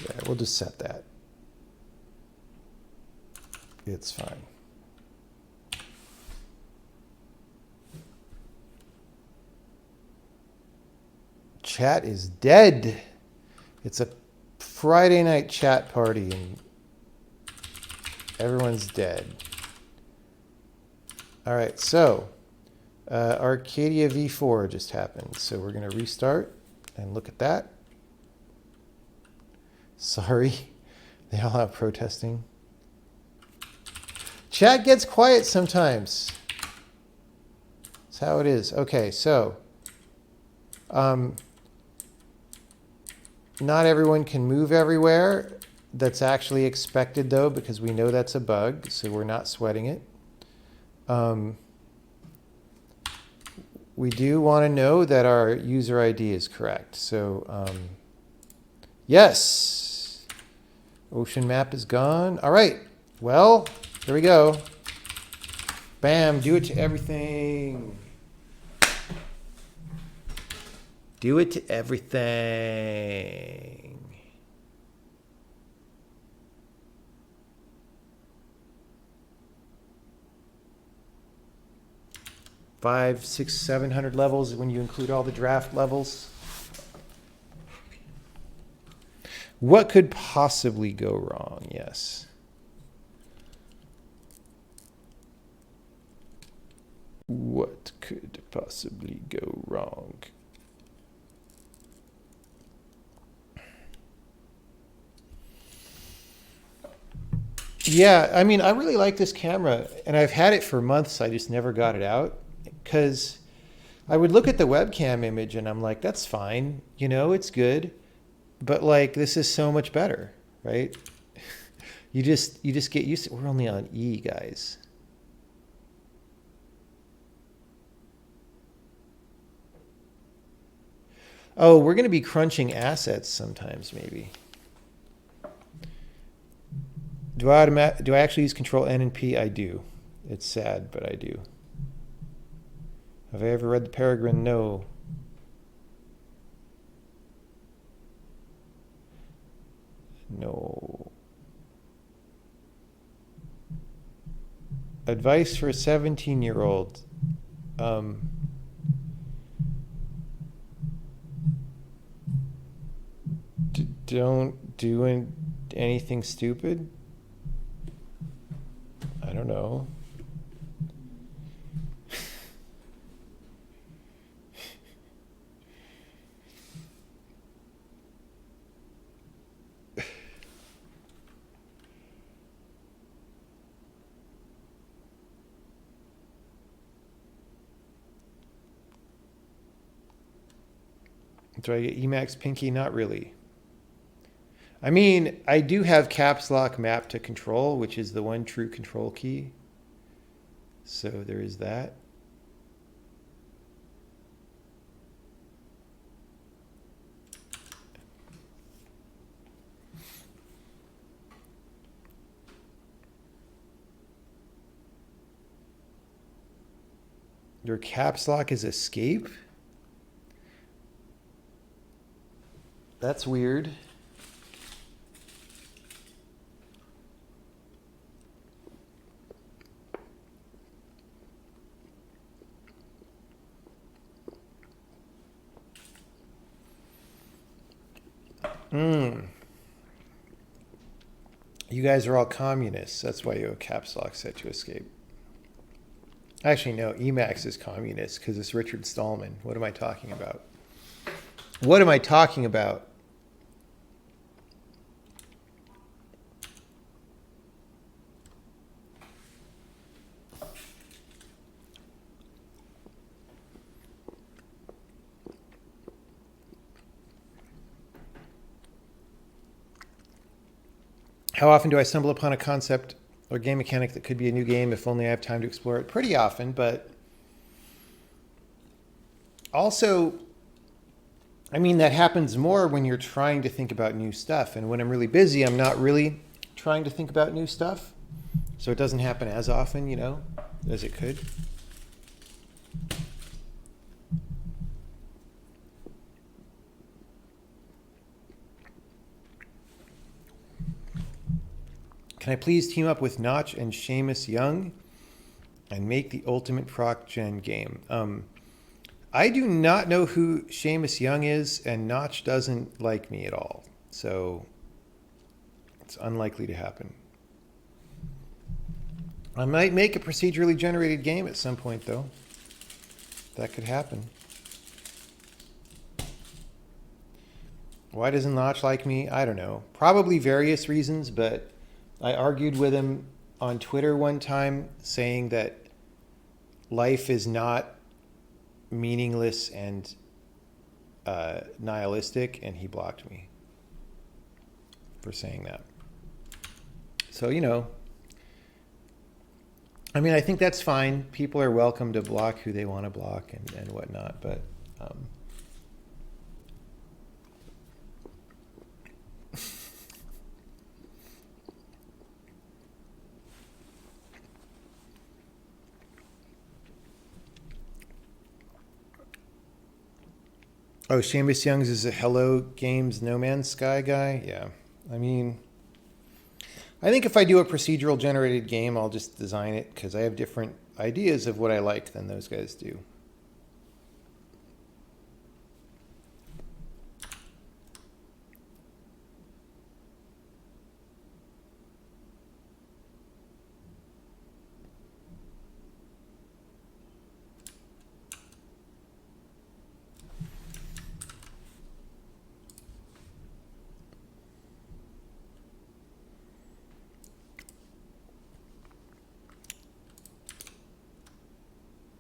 S1: yeah, we'll just set that. It's fine. Chat is dead. It's a Friday night chat party and everyone's dead. All right, so Arcadia v4 just happened. So we're going to restart and look at that. Sorry, they all out protesting. Chat gets quiet sometimes. That's how it is. Okay, so not everyone can move everywhere. That's actually expected though, because we know that's a bug, so we're not sweating it. We do want to know that our user ID is correct. So yes, ocean map is gone. All right, well, here we go. Bam, do it to everything. Do it to everything. 500, 600, 700 levels when you include all the draft levels. What could possibly go wrong? Yes. What could possibly go wrong? Yeah, I mean, I really like this camera, and I've had it for months. I just never got it out because I would look at the webcam image and I'm like, that's fine, you know, it's good, but like this is so much better, right? You just get used to it. We're only on E, guys. Oh, we're going to be crunching assets sometimes, maybe. Do I actually use Control N and P? I do. It's sad, but I do. Have I ever read the Peregrine? No. No. Advice for a 17-year-old. Don't do anything stupid. I don't know. Do I get Emacs Pinky? Not really. I mean, I do have caps lock map to control, which is the one true control key. So there is that. Your caps lock is escape? That's weird. You guys are all communists. That's why you have caps lock set to escape. Actually, no, Emacs is communist because it's Richard Stallman. What am I talking about? What am I talking about? How often do I stumble upon a concept or game mechanic that could be a new game if only I have time to explore it? Pretty often, but also, I mean, that happens more when you're trying to think about new stuff. And when I'm really busy, I'm not really trying to think about new stuff. So it doesn't happen as often, you know, as it could. Can I please team up with Notch and Seamus Young and make the ultimate proc gen game? I do not know who Seamus Young is, and Notch doesn't like me at all. So it's unlikely to happen. I might make a procedurally generated game at some point, though. That could happen. Why doesn't Notch like me? I don't know. Probably various reasons, but I argued with him on Twitter one time saying that life is not meaningless and nihilistic, and he blocked me for saying that. So, you know, I mean, I think that's fine. People are welcome to block who they want to block and whatnot, but Oh, Seamus Youngs is a Hello Games No Man's Sky guy? Yeah. I mean, I think if I do a procedural generated game, I'll just design it because I have different ideas of what I like than those guys do.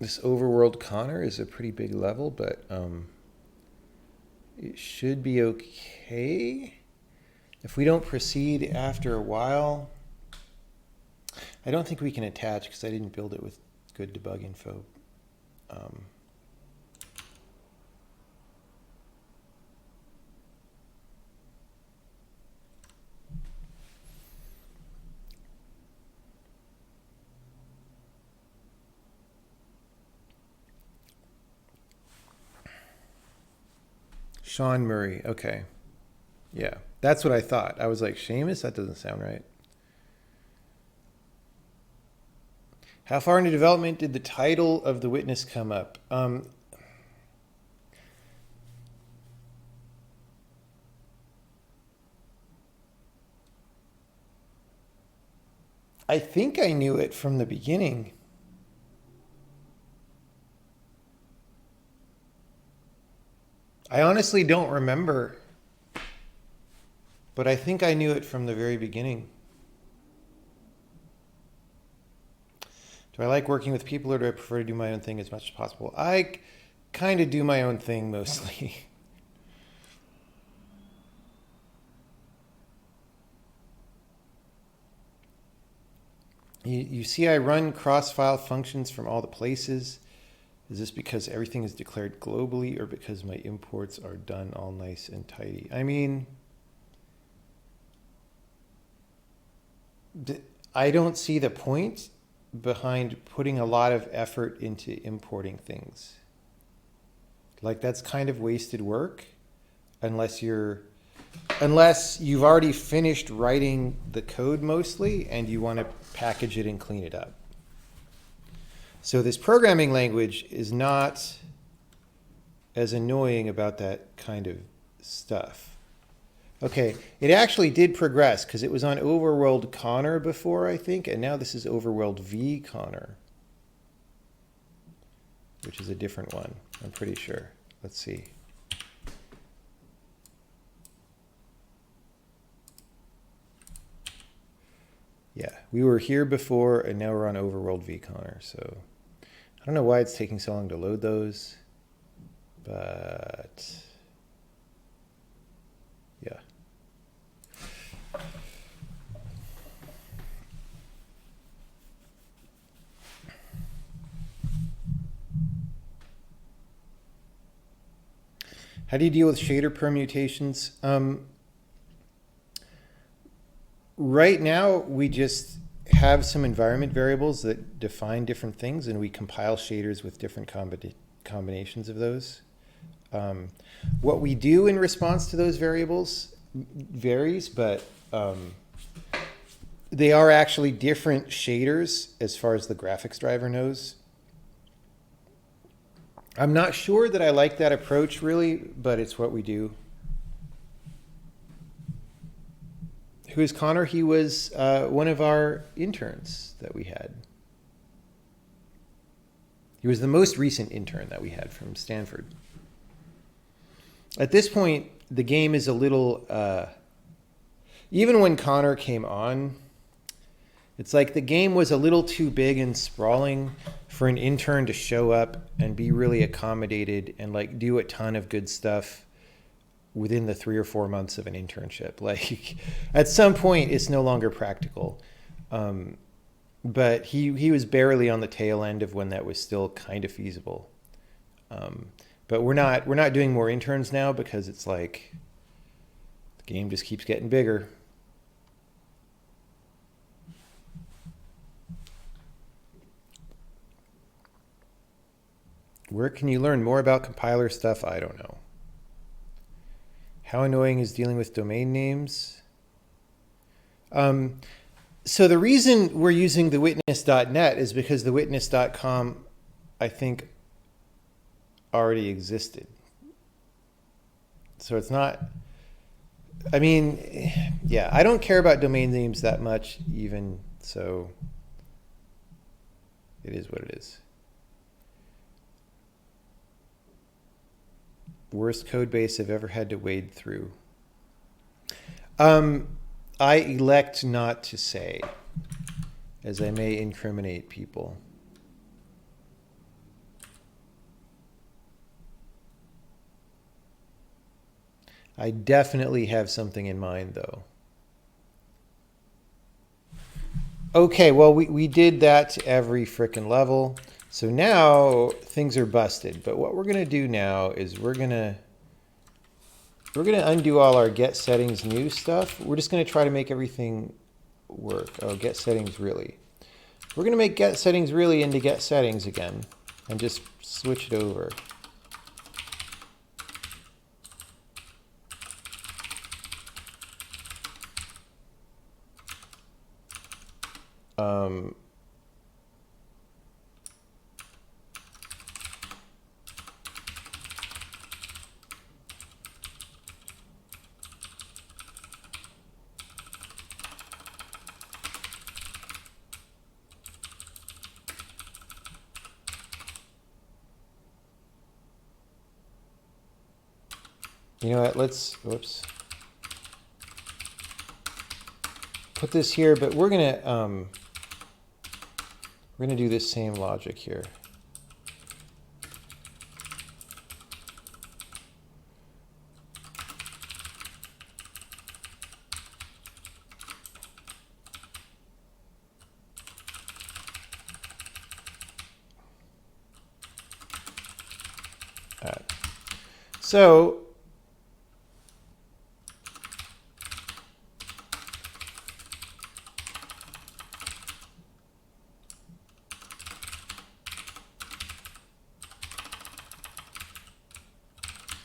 S1: This overworld Connor is a pretty big level, but it should be okay. If we don't proceed after a while, I don't think we can attach because I didn't build it with good debug info. Sean Murray, okay. Yeah, that's what I thought. I was like, Seamus? That doesn't sound right. How far into development did the title of The Witness come up? I think I knew it from the beginning. I honestly don't remember, but I think I knew it from the very beginning. Do I like working with people or do I prefer to do my own thing as much as possible? I kind of do my own thing mostly. You see I run cross-file functions from all the places. Is this because everything is declared globally or because my imports are done all nice and tidy? I mean, I don't see the point behind putting a lot of effort into importing things. Like that's kind of wasted work unless you've already finished writing the code mostly and you want to package it and clean it up. So this programming language is not as annoying about that kind of stuff. Okay, it actually did progress because it was on Overworld Connor before, I think, and now this is Overworld V Connor, which is a different one, I'm pretty sure. Let's see. Yeah, we were here before and now we're on Overworld V Connor, so I don't know why it's taking so long to load those, but yeah. How do you deal with shader permutations? Right now, we just have some environment variables that define different things, and we compile shaders with different combinations of those. What we do in response to those variables varies, but they are actually different shaders as far as the graphics driver knows. I'm not sure that I like that approach really, but it's what we do. Who is Connor? He was one of our interns that we had. He was the most recent intern that we had from Stanford. At this point, the game is a little, even when Connor came on, it's like the game was a little too big and sprawling for an intern to show up and be really accommodated and like do a ton of good stuff within the 3 or 4 months of an internship. Like at some point it's no longer practical. But he was barely on the tail end of when that was still kind of feasible. But we're not doing more interns now because it's like the game just keeps getting bigger. Where can you learn more about compiler stuff? I don't know. How annoying is dealing with domain names? So the reason we're using the witness.net is because the witness.com, I think, already existed. So it's not, I mean, yeah, I don't care about domain names that much even, so it is what it is. Worst code base I've ever had to wade through. I elect not to say, as I may incriminate people. I definitely have something in mind, though. Okay, well, we did that to every frickin' level. So now things are busted. But what we're going to do now is we're going to undo all our get settings new stuff. We're just going to try to make everything work. Oh, get settings really. We're going to make get settings really into get settings again and just switch it over. You know what, let's, whoops. Put this here, but we're gonna do this same logic here. All right. So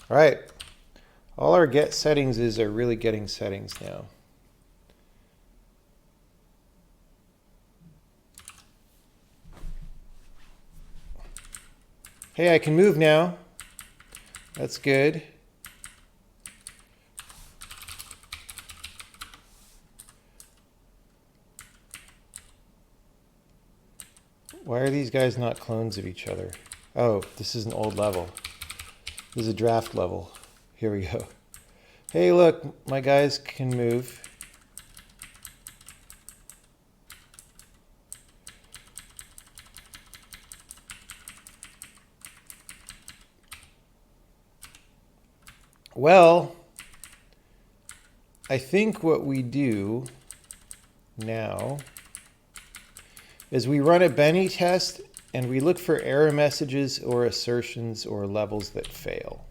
S1: all right, all our get settings are really getting settings now. Hey, I can move now. That's good. Why are these guys not clones of each other? Oh, this is an old level. This is a draft level. Here we go. Hey, look, my guys can move. Well, I think what we do now is we run a Benny test and we look for error messages or assertions or levels that fail.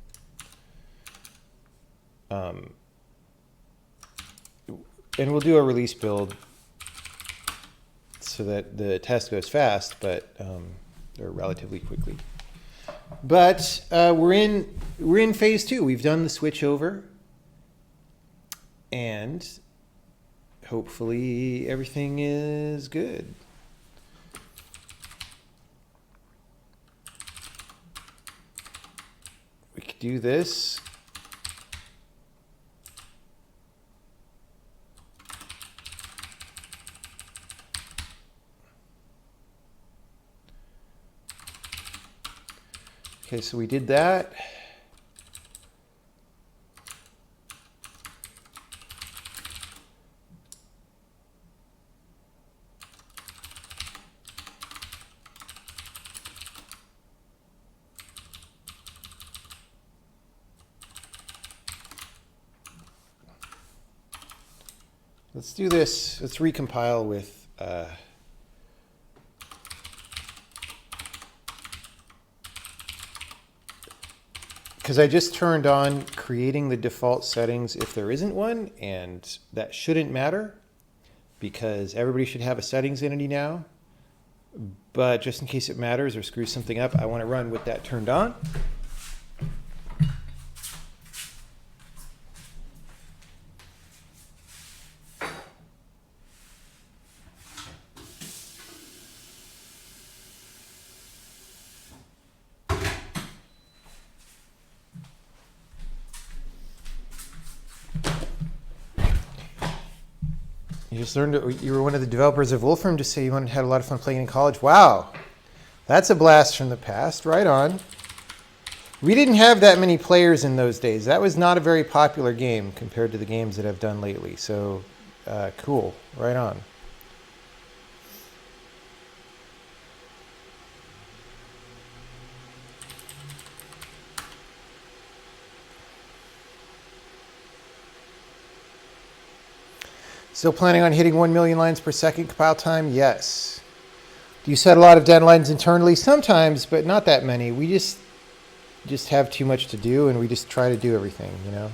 S1: And we'll do a release build so that the test goes fast, but or relatively quickly. But we're in phase 2. We've done the switch over, and hopefully everything is good. We could do this. Okay, so we did that. Let's do this. Let's recompile with because I just turned on creating the default settings if there isn't one, and that shouldn't matter because everybody should have a settings entity now. But just in case it matters or screws something up, I want to run with that turned on. You just learned you were one of the developers of Wolfram to say you had a lot of fun playing in college. Wow. That's a blast from the past. Right on. We didn't have that many players in those days. That was not a very popular game compared to the games that I've done lately. So, cool. Right on. Still planning on hitting 1 million lines per second compile time? Yes. Do you set a lot of deadlines internally? Sometimes, but not that many. We just have too much to do, and we just try to do everything, you know?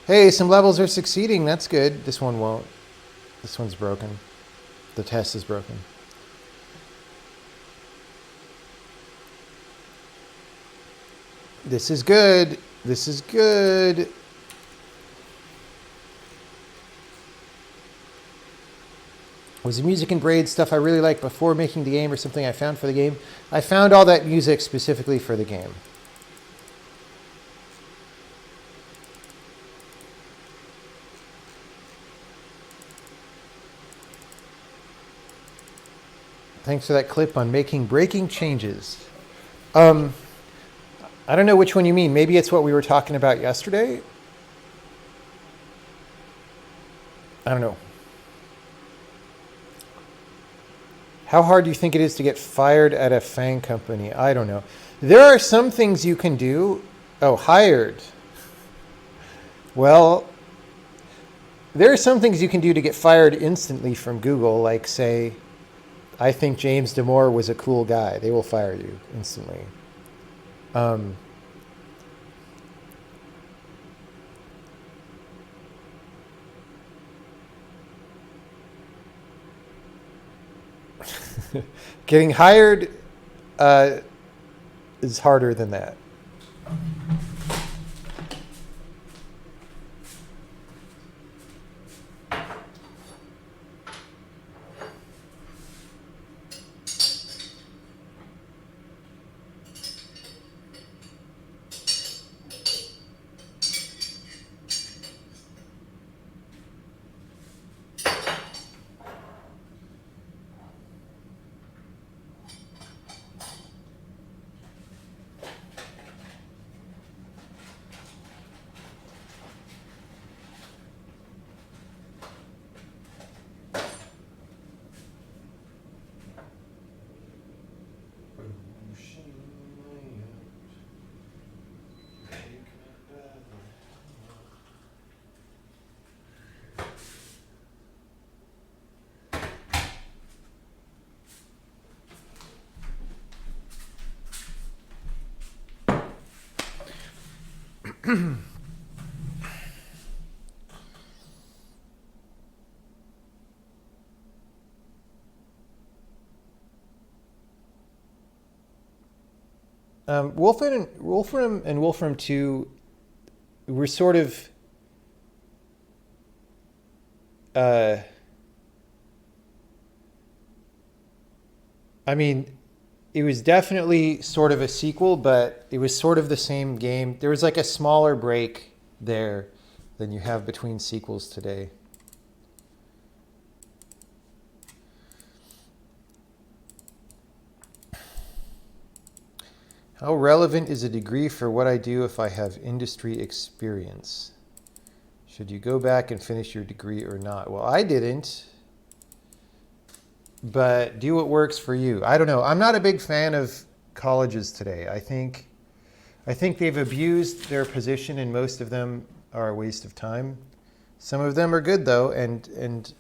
S1: Hey, some levels are succeeding. That's good. This one won't. This one's broken. The test is broken. This is good. This is good. Was the music and Braid stuff I really liked before making the game or something I found for the game? I found all that music specifically for the game. Thanks for that clip on making breaking changes. I don't know which one you mean. Maybe it's what we were talking about yesterday. I don't know. How hard do you think it is to get fired at a FAANG company? I don't know. There are some things you can do. Oh, hired. Well, there are some things you can do to get fired instantly from Google, like say, I think James Damore was a cool guy. They will fire you instantly. Getting hired is harder than that. Wolfram and Wolfram 2 were sort of I mean, it was definitely sort of a sequel, but it was sort of the same game. There was like a smaller break there than you have between sequels today. How relevant is a degree for what I do if I have industry experience? Should you go back and finish your degree or not? Well, I didn't, but do what works for you. I don't know. I'm not a big fan of colleges today. I think they've abused their position, and most of them are a waste of time. Some of them are good though, and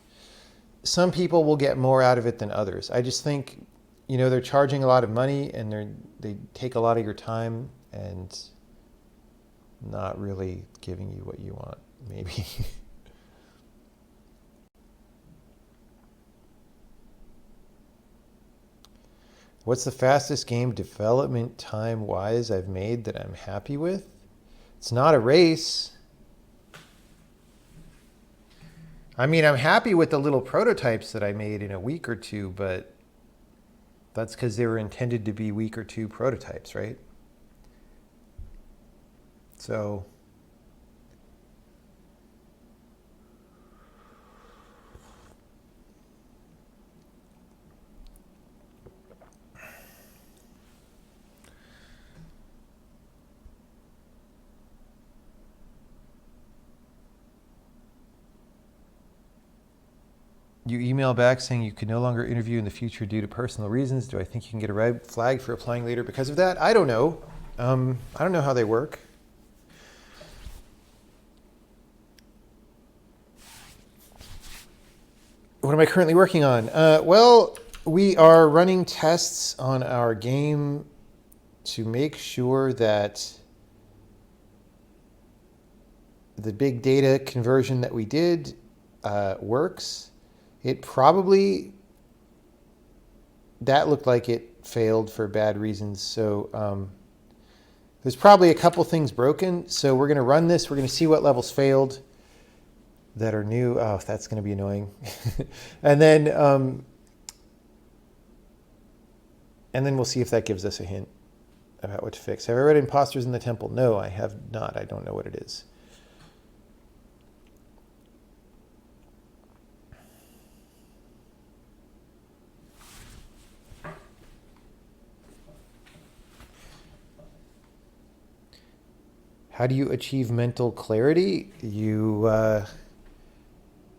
S1: some people will get more out of it than others. I just think, you know, they're charging a lot of money and they take a lot of your time and not really giving you what you want, maybe. What's the fastest game development time wise I've made that I'm happy with? It's not a race. I mean, I'm happy with the little prototypes that I made in a week or two, but that's because they were intended to be week or two prototypes, right? So You email back saying you could no longer interview in the future due to personal reasons. Do I think you can get a red flag for applying later because of that? I don't know. I don't know how they work. What am I currently working on? Well, we are running tests on our game to make sure that the big data conversion that we did works. It probably, that looked like it failed for bad reasons. So there's probably a couple things broken. So we're going to run this. We're going to see what levels failed that are new. Oh, that's going to be annoying. And then we'll see if that gives us a hint about what to fix. Have I read Imposters in the Temple? No, I have not. I don't know what it is. How do you achieve mental clarity? You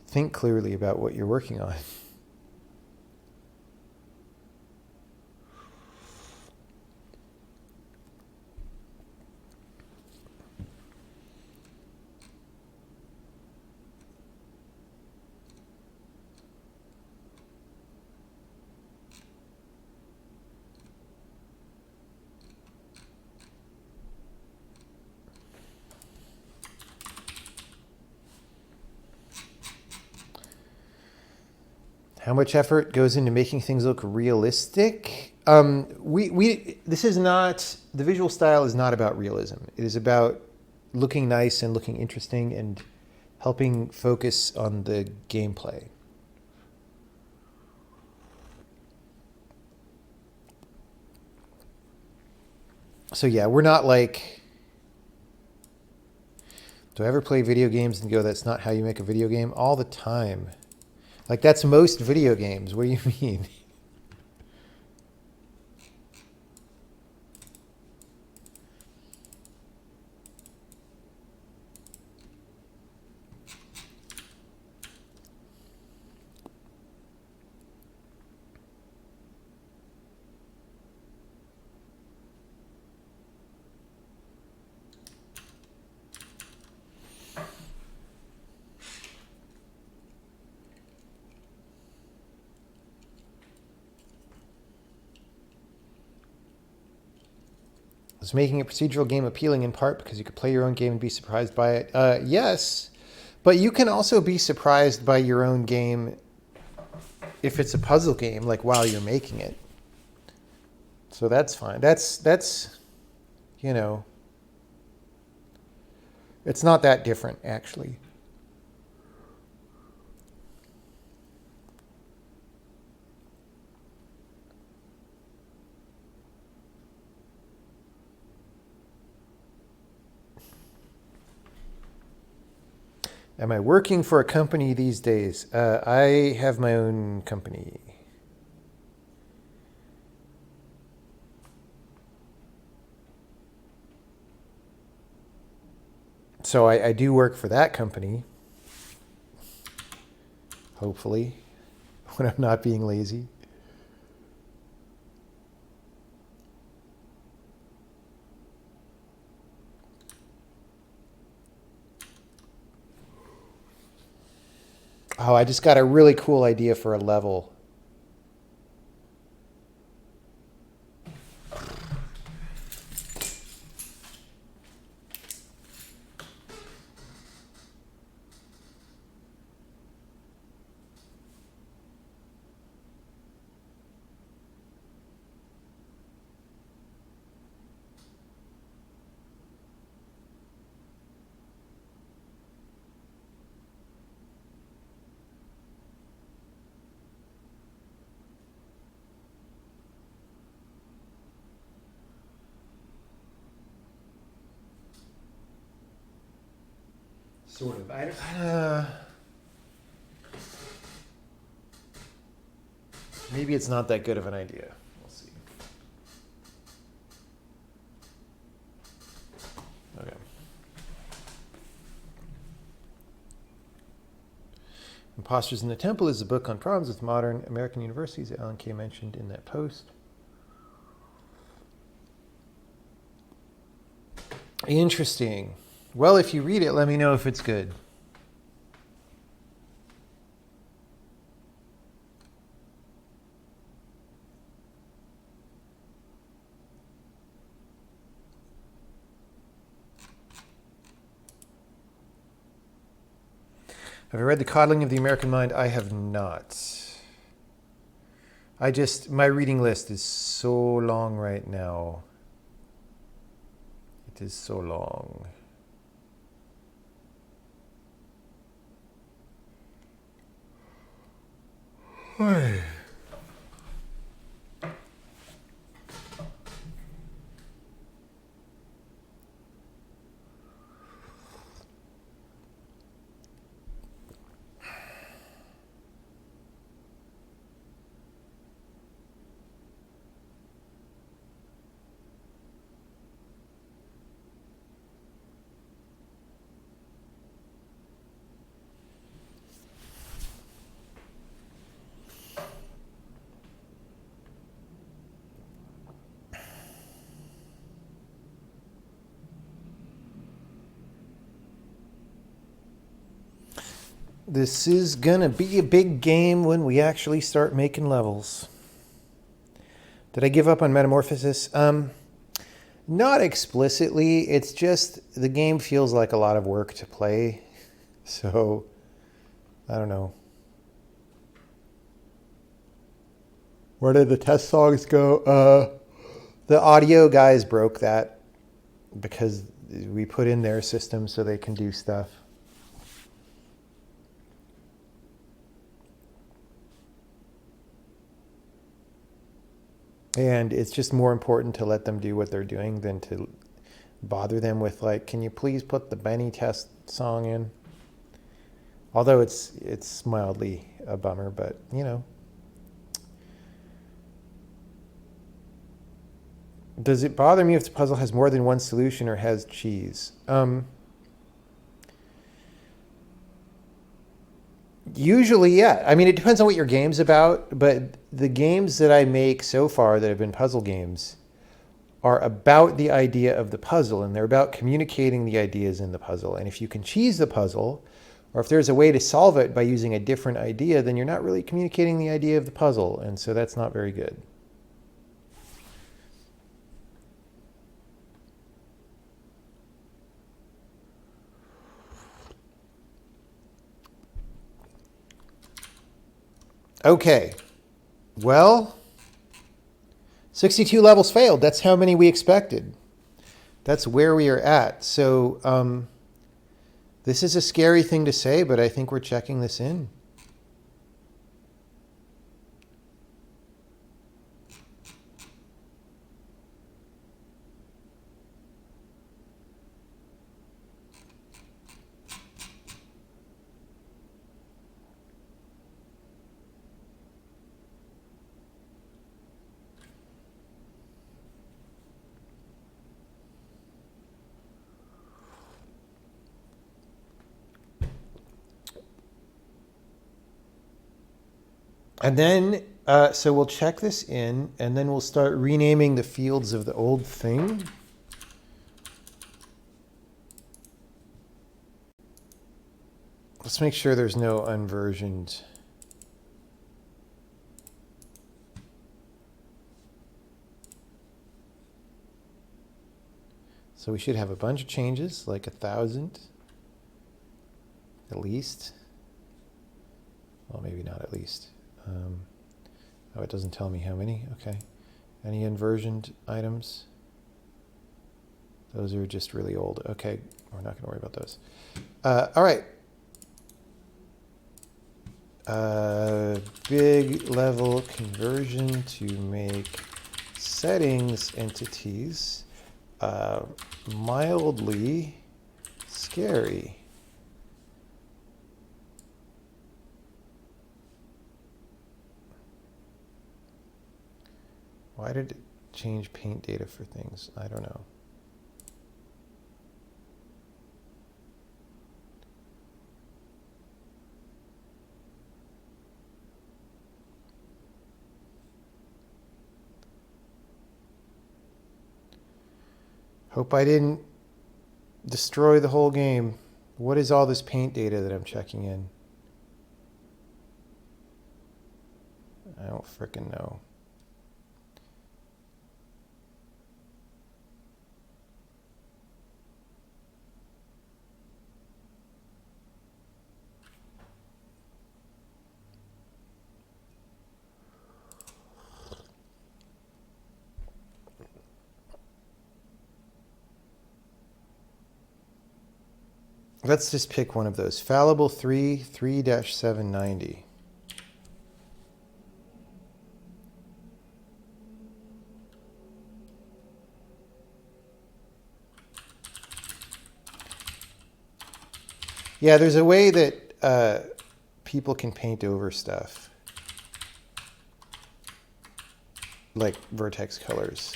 S1: think clearly about what you're working on. How much effort goes into making things look realistic? This is not, the visual style is not about realism. It is about looking nice and looking interesting and helping focus on the gameplay. So yeah, we're not like, do I ever play video games and go, that's not how you make a video game? All the time. Like, that's most video games. What do you mean? Was making a procedural game appealing in part because you could play your own game and be surprised by it? Yes, but you can also be surprised by your own game if it's a puzzle game, like while you're making it. So that's fine. That's you know, it's not that different, actually. Am I working for a company these days? I have my own company. So I do work for that company, hopefully, when I'm not being lazy. Oh, I just got a really cool idea for a level. Sort of. Maybe it's not that good of an idea. We'll see. Okay. Imposters in the Temple is a book on problems with modern American universities that Alan Kay mentioned in that post. Interesting. Well, if you read it, let me know if it's good. Have I read The Coddling of the American Mind? I have not. My reading list is so long right now. It is so long. Hey. This is gonna be a big game when we actually start making levels. Did I give up on Metamorphosis? Not explicitly. It's just the game feels like a lot of work to play. So, I don't know. Where did the test songs go? The audio guys broke that because we put in their system so they can do stuff. And it's just more important to let them do what they're doing than to bother them with, like, can you please put the Benny test song in? Although it's mildly a bummer, but, you know. Does it bother me if the puzzle has more than one solution or has cheese? Usually, yeah. I mean, it depends on what your game's about, but the games that I make so far that have been puzzle games are about the idea of the puzzle, and they're about communicating the ideas in the puzzle. And if you can cheese the puzzle, or if there's a way to solve it by using a different idea, then you're not really communicating the idea of the puzzle, and so that's not very good. Okay, well, 62 levels failed. That's how many we expected. That's where we are at. So this is a scary thing to say, but I think we're checking this in. And then, so we'll check this in, and then we'll start renaming the fields of the old thing. Let's make sure there's no unversioned. So we should have a bunch of changes, like 1,000 at least. Well, maybe not at least. Oh, it doesn't tell me how many. Okay. Any inversioned items? Those are just really old. Okay, we're not going to worry about those. All right. Big level conversion to make settings entities mildly scary. Why did it change paint data for things? I don't know. Hope I didn't destroy the whole game. What is all this paint data that I'm checking in? I don't frickin' know. Let's just pick one of those. Fallible 3, 3-790. Yeah, there's a way that people can paint over stuff. Like vertex colors.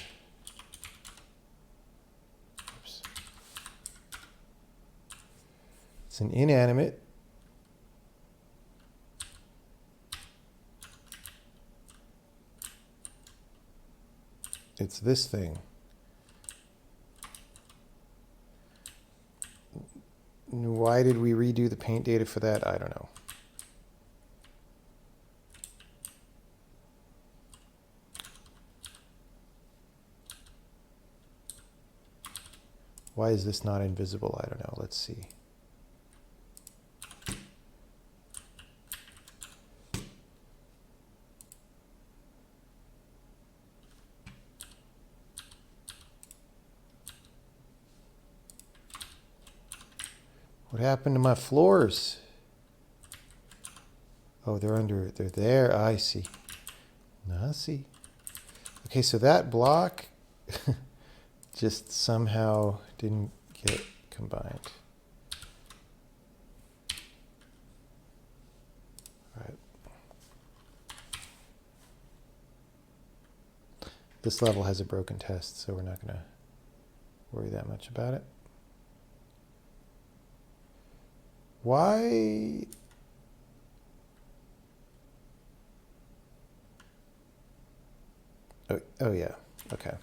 S1: Oops. It's an inanimate. It's this thing. Why did we redo the paint data for that? I don't know. Why is this not invisible? I don't know. Let's see. What happened to my floors? Oh, they're there. I see. I see. Okay, so that block just somehow didn't get combined. All right. This level has a broken test, so we're not going to worry that much about it. Why? Oh yeah. Okay.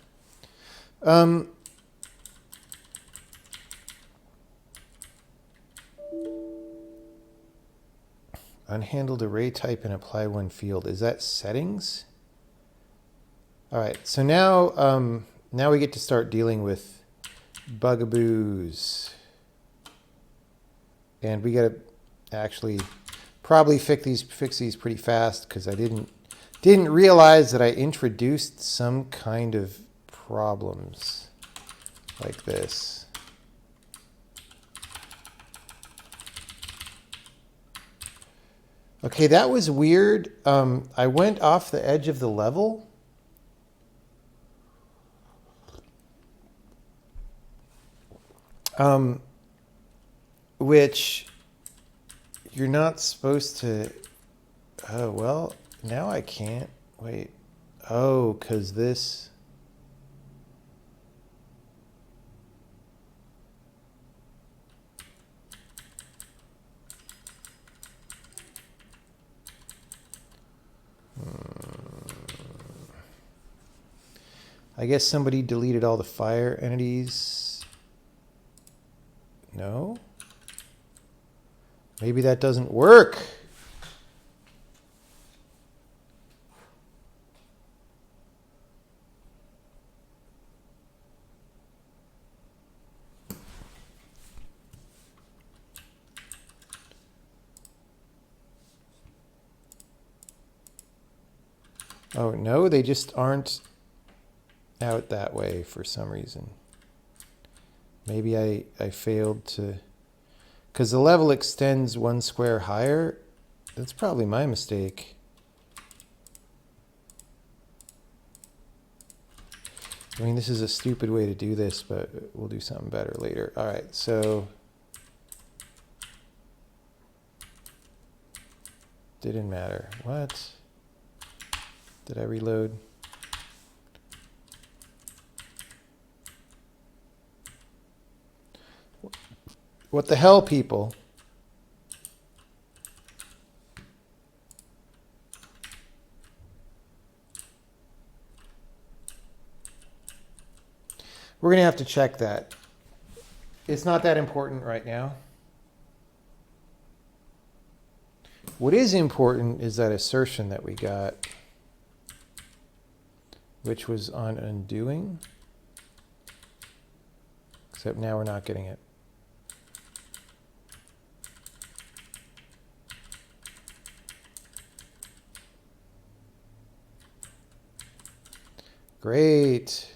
S1: Unhandled array type and apply one field. Is that settings? All right. So now, now we get to start dealing with bugaboos. And we got to actually probably fix these pretty fast because I didn't realize that I introduced some kind of problems like this. Okay, that was weird. I went off the edge of the level. Which you're not supposed to. Oh, well, now I can't. Wait. Oh, because this. I guess somebody deleted all the fire entities. No? Maybe that doesn't work. Oh, no, they just aren't out that way for some reason. Maybe I failed to... Because the level extends one square higher. That's probably my mistake. I mean, this is a stupid way to do this, but we'll do something better later. All right, so... Didn't matter. What? Did I reload? What the hell, people? We're going to have to check that. It's not that important right now. What is important is that assertion that we got, which was on undoing. Except now we're not getting it. Great.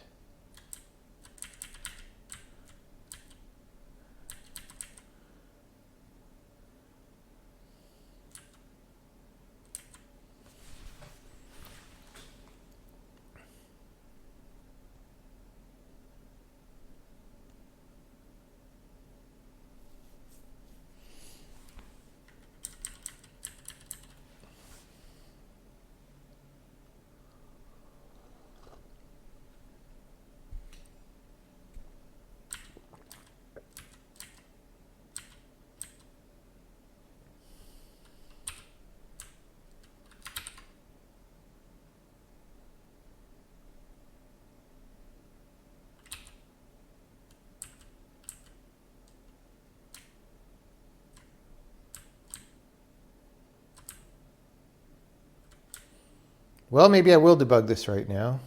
S1: Well, maybe I will debug this right now.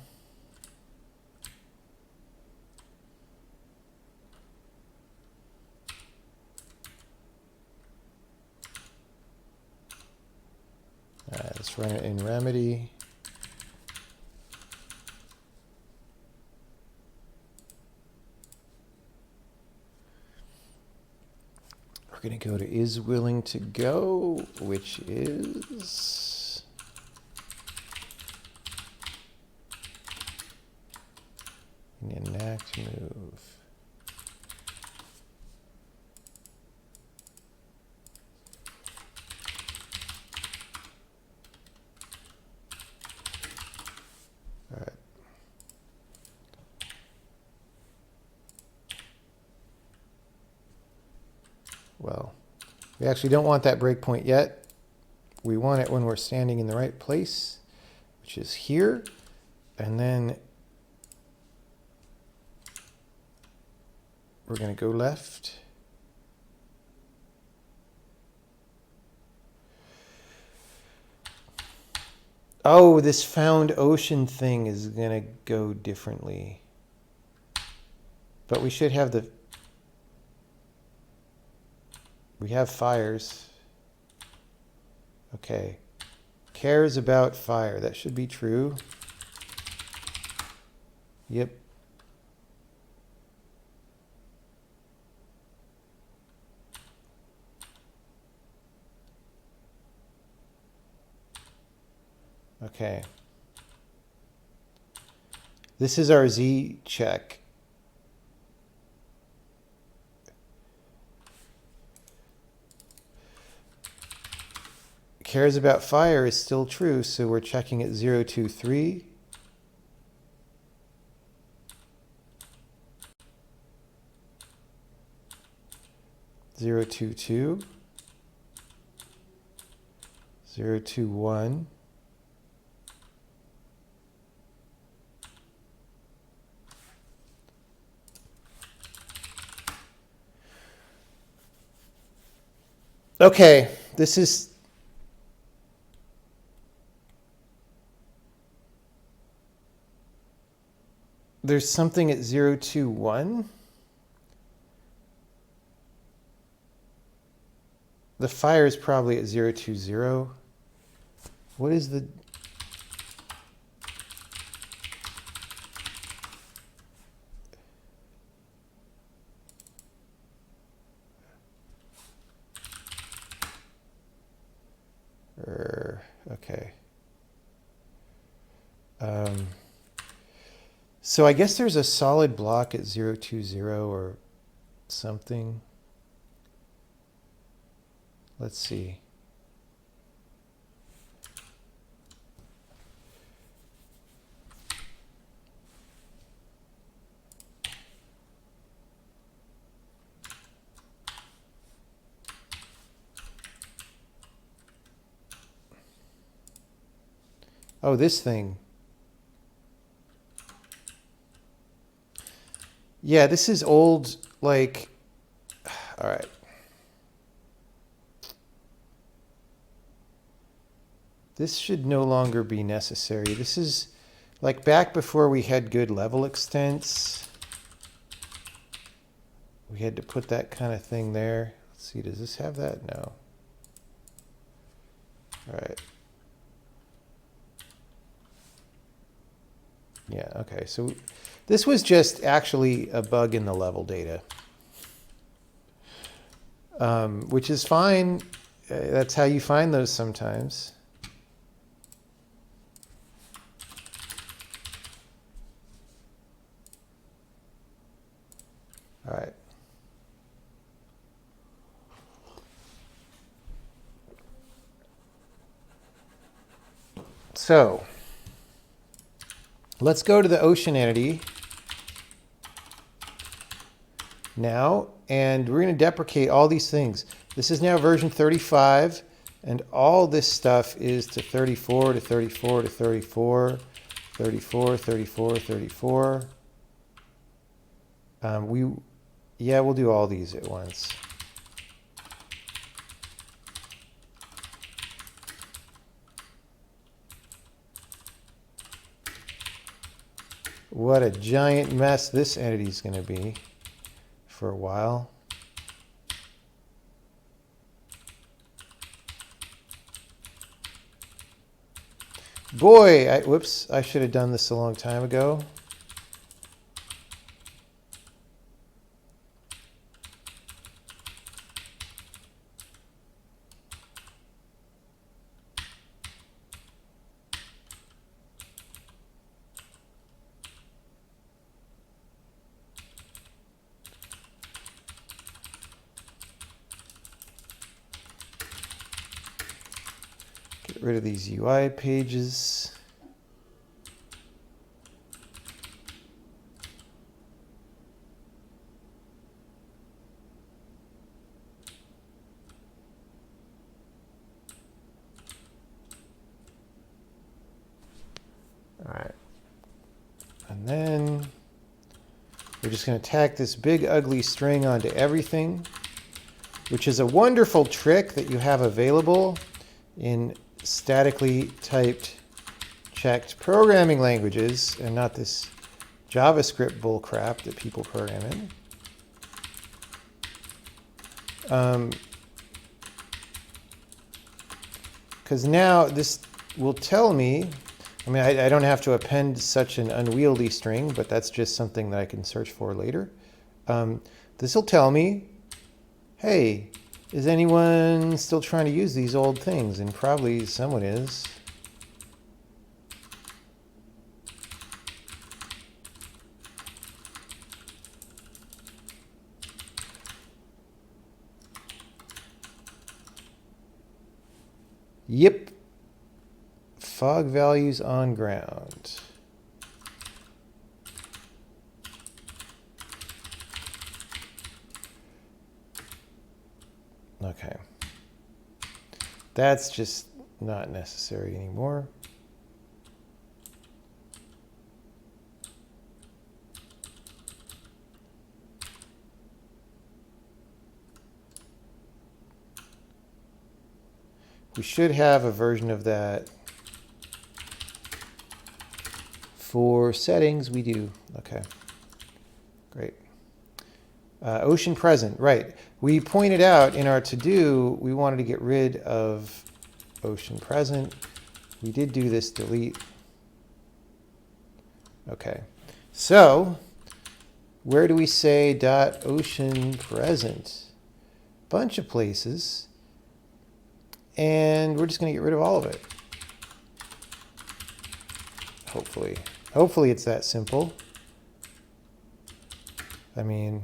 S1: All right, let's run it in Remedy. We're going to go to is willing to go, which is enact move. All right. Well, we actually don't want that breakpoint yet. We want it when we're standing in the right place, which is here. And then we're going to go left. Oh, this found ocean thing is going to go differently. But we should have the... We have fires. Okay. Cares about fire. That should be true. Yep. Okay. This is our Z check. Cares about fire is still true, so we're checking at 023. Zero two two, 021. Okay, this is... There's something at 021. The fire is probably at 020. What is the... Okay. So I guess there's a solid block at 020 or something. Let's see. Oh, this thing. Yeah, this is old, like, all right. This should no longer be necessary. This is like back before we had good level extents. We had to put that kind of thing there. Let's see, does this have that? No. All right. Yeah, okay. So this was just actually a bug in the level data, which is fine. That's how you find those sometimes. All right. So let's go to the ocean entity now, and we're going to deprecate all these things. This is now version 35, and all this stuff is to 34 to 34 to 34, 34, 34, 34. We'll do all these at once. What a giant mess this entity is going to be for a while. Boy, whoops, I should have done this a long time ago. Get rid of these UI pages. All right. And then we're just going to tack this big ugly string onto everything, which is a wonderful trick that you have available in statically typed checked programming languages and not this JavaScript bullcrap that people program in. Because now this will tell me, I mean, I don't have to append such an unwieldy string, but that's just something that I can search for later. This will tell me, hey, is anyone still trying to use these old things? And probably someone is. Yep. Fog values on ground. Okay. That's just not necessary anymore. We should have a version of that. For settings, we do. Okay, great. Ocean present, right. We pointed out in our to-do, we wanted to get rid of ocean present. We did do this delete. Okay, so where do we say dot ocean present? Bunch of places. And we're just going to get rid of all of it. Hopefully. Hopefully it's that simple. I mean,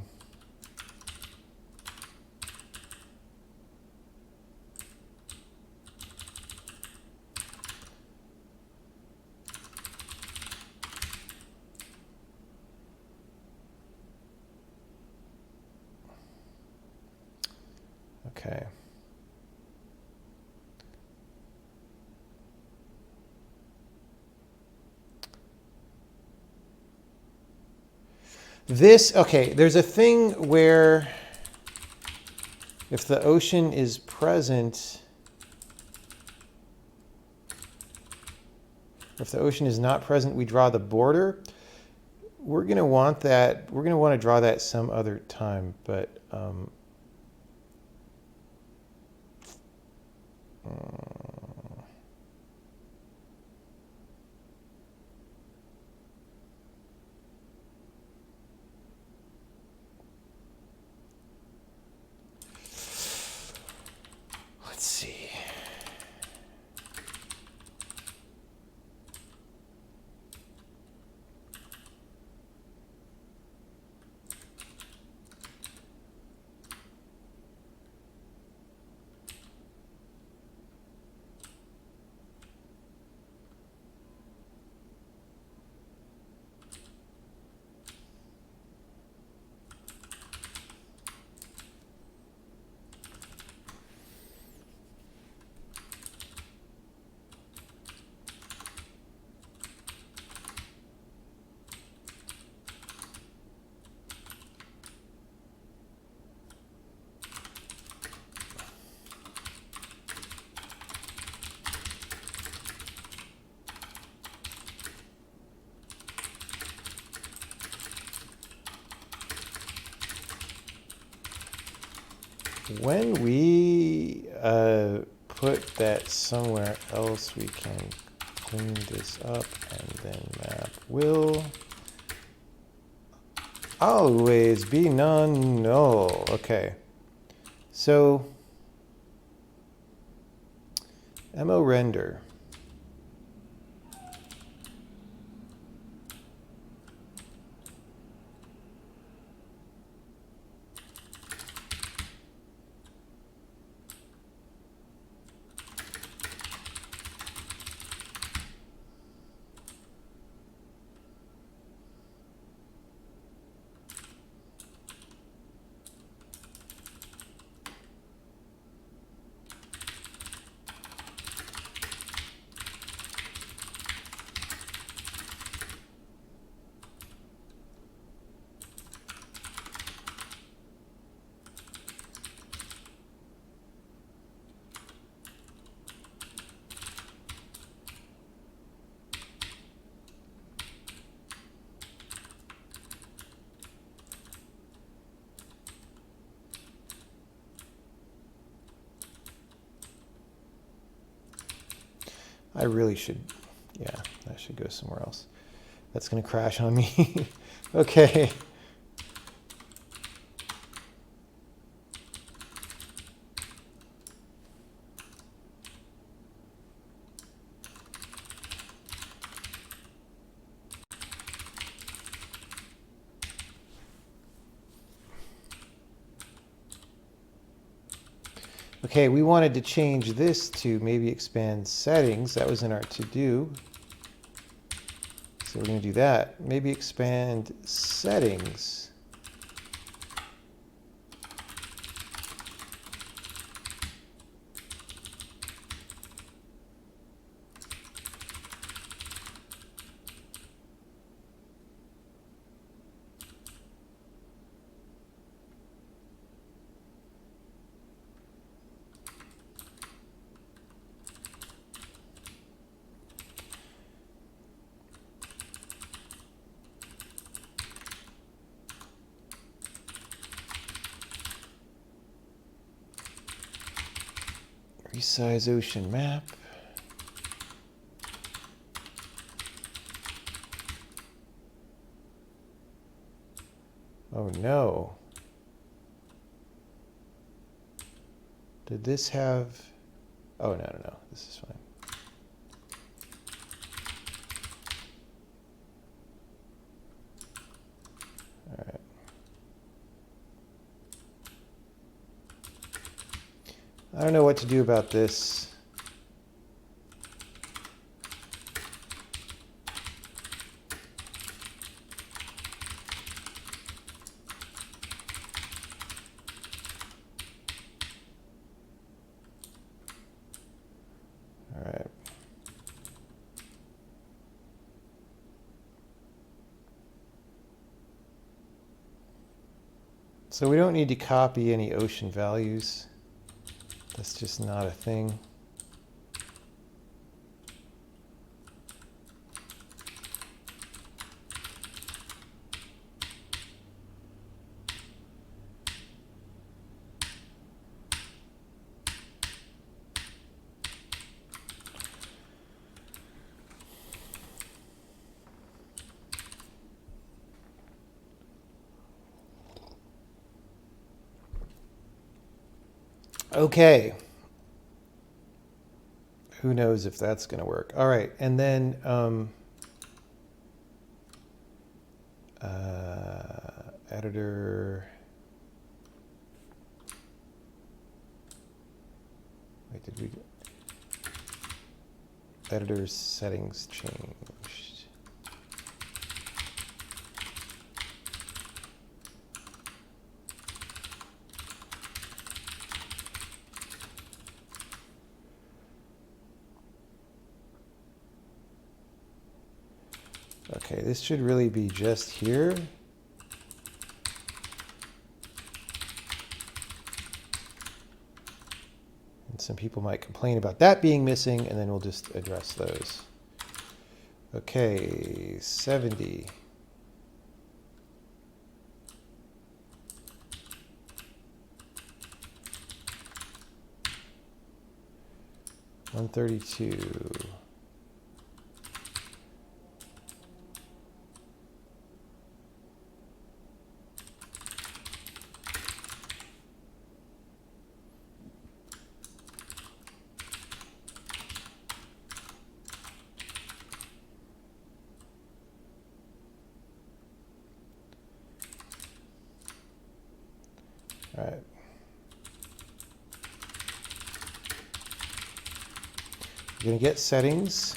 S1: okay. This, okay, there's a thing where if the ocean is present, if the ocean is not present, we draw the border. We're going to want that, we're going to want to draw that some other time, but let's see. When we put that somewhere else, we can clean this up, and then map will always be non-null. Okay, so mo render. I really should, yeah, that should go somewhere else. That's going to crash on me. Okay. Okay, we wanted to change this to maybe expand settings. That was in our to-do. So we're going to do that. Maybe expand settings. Resize ocean map. Oh no. Did this have... Oh, no. This is fine. All right. I don't know what to do about this. All right. So we don't need to copy any ocean values. That's just not a thing. Okay. Who knows if that's going to work. All right. And then editor. Wait, did we? Editor settings changed. Okay, this should really be just here. And some people might complain about that being missing, and then we'll just address those. Okay, 70. $132. All right. You're going to get settings.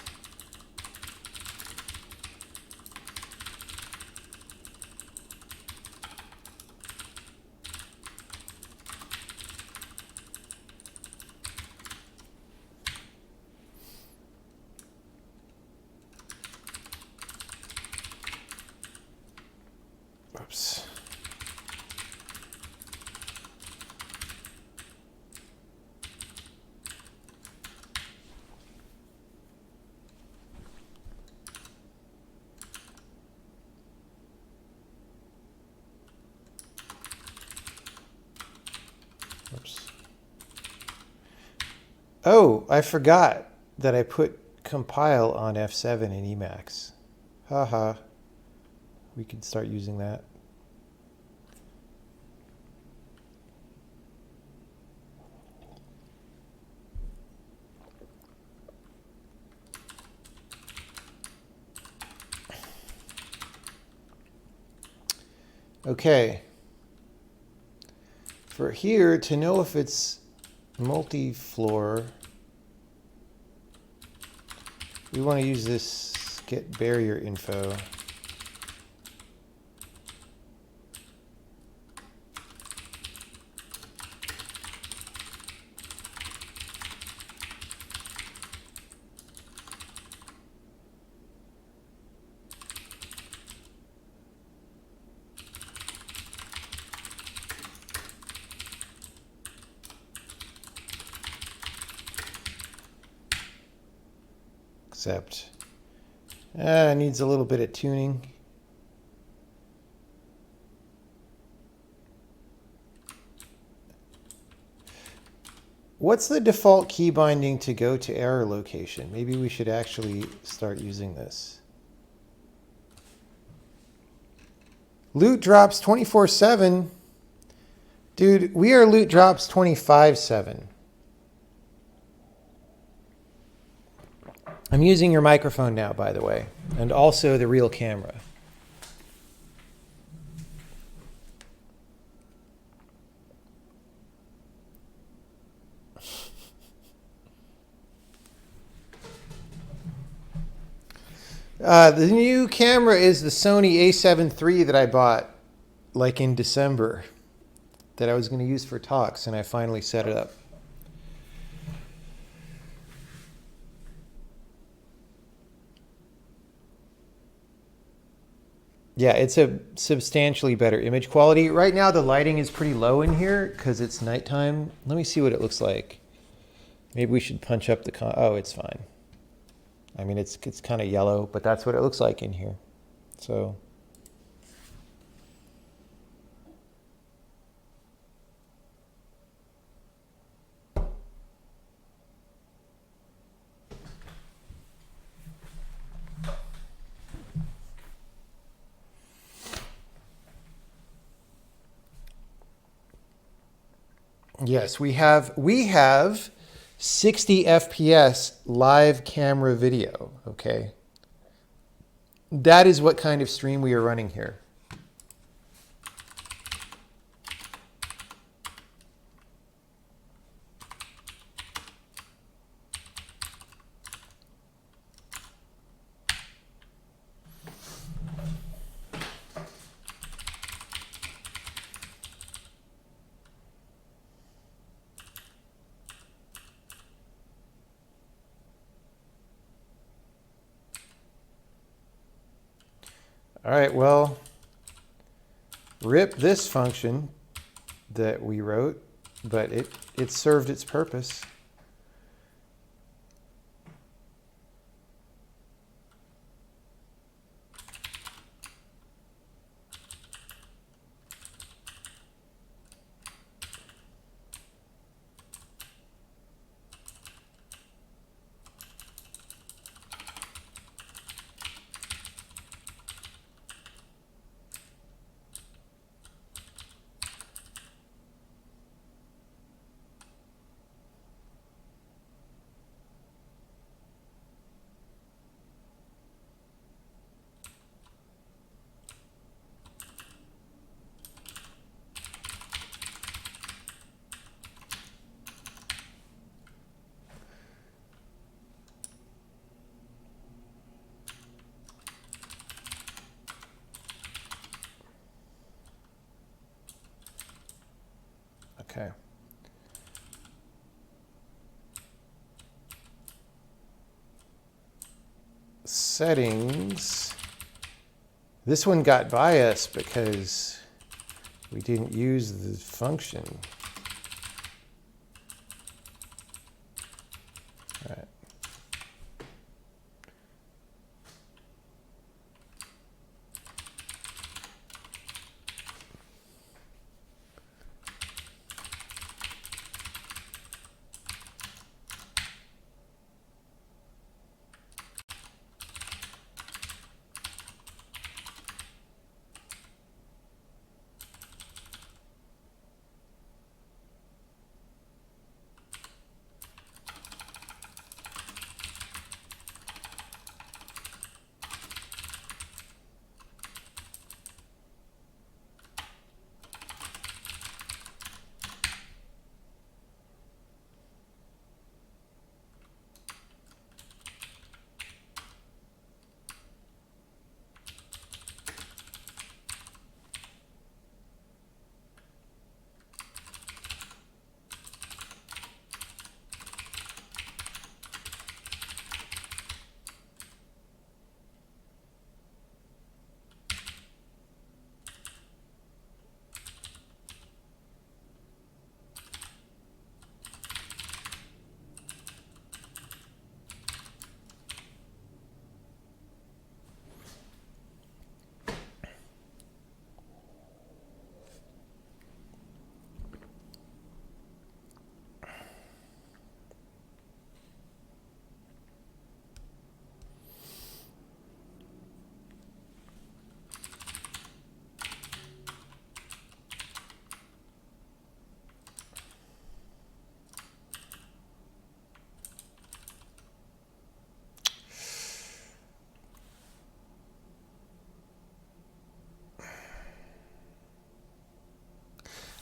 S1: Oops. Oops. Oh, I forgot that I put compile on F7 in Emacs. Haha. We could start using that. Okay. For here, to know if it's multi-floor, we want to use this get barrier info. Except needs a little bit of tuning. What's the default key binding to go to error location? Maybe we should actually start using this. Loot drops 24/7. Dude, we are loot drops 25/7. I'm using your microphone now, by the way, and also the real camera. The new camera is the Sony a7 III that I bought like in December that I was going to use for talks, and I finally set it up. Yeah, it's a substantially better image quality. Right now the lighting is pretty low in here because it's nighttime. Let me see what it looks like. Maybe we should punch up the oh, it's fine. I mean, it's kind of yellow, but that's what it looks like in here. So yes, we have 60 FPS live camera video, okay? That is what kind of stream we are running here. All right, well, rip this function that we wrote, but it served its purpose. Okay. Settings. This one got biased because we didn't use the function. All right.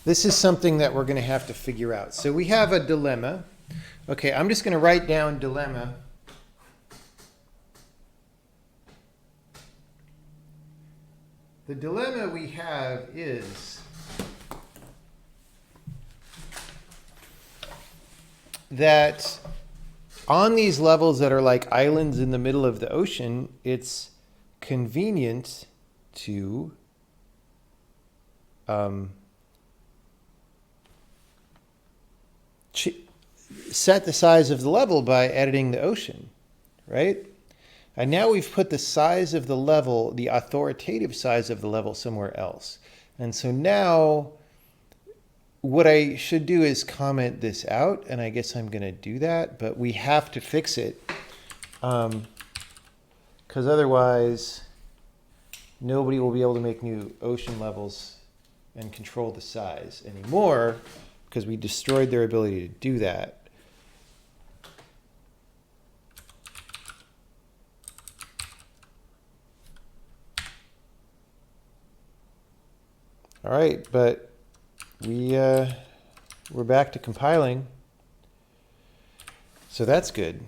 S1: This is something that we're going to have to figure out. So we have a dilemma. Okay, I'm just going to write down dilemma. The dilemma we have is that on these levels that are like islands in the middle of the ocean, it's convenient to set the size of the level by editing the ocean, right? And now we've put the size of the level, the authoritative size of the level, somewhere else. And so now what I should do is comment this out, and I guess I'm going to do that, but we have to fix it because otherwise nobody will be able to make new ocean levels and control the size anymore because we destroyed their ability to do that. All right, but we're back to compiling, so that's good.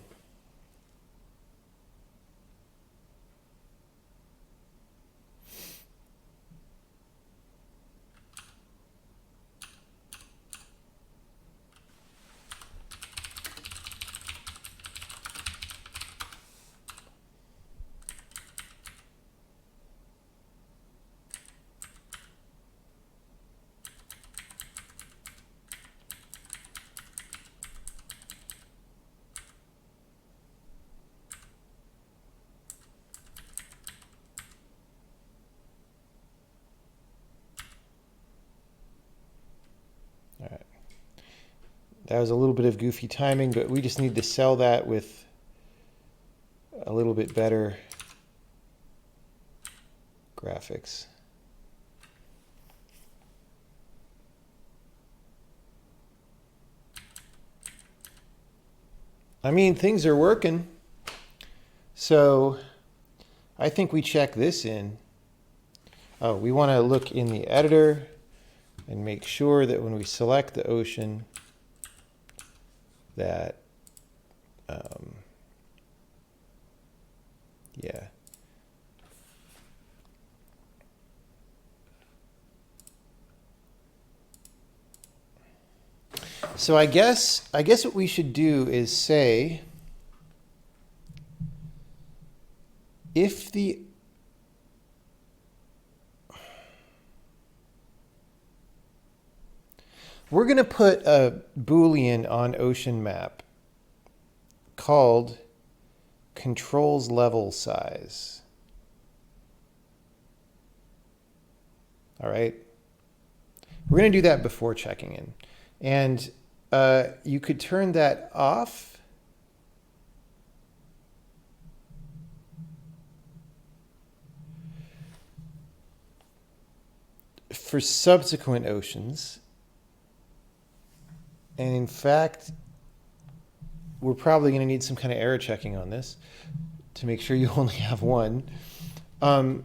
S1: All right. That was a little bit of goofy timing, but we just need to sell that with a little bit better graphics. I mean, things are working. So I think we check this in. Oh, we want to look in the editor and make sure that when we select the ocean that, yeah. So I guess what we should do is say if the we're going to put a Boolean on ocean map called controls level size. All right. We're going to do that before checking in. And you could turn that off. For subsequent oceans. And in fact, we're probably going to need some kind of error checking on this to make sure you only have one. Or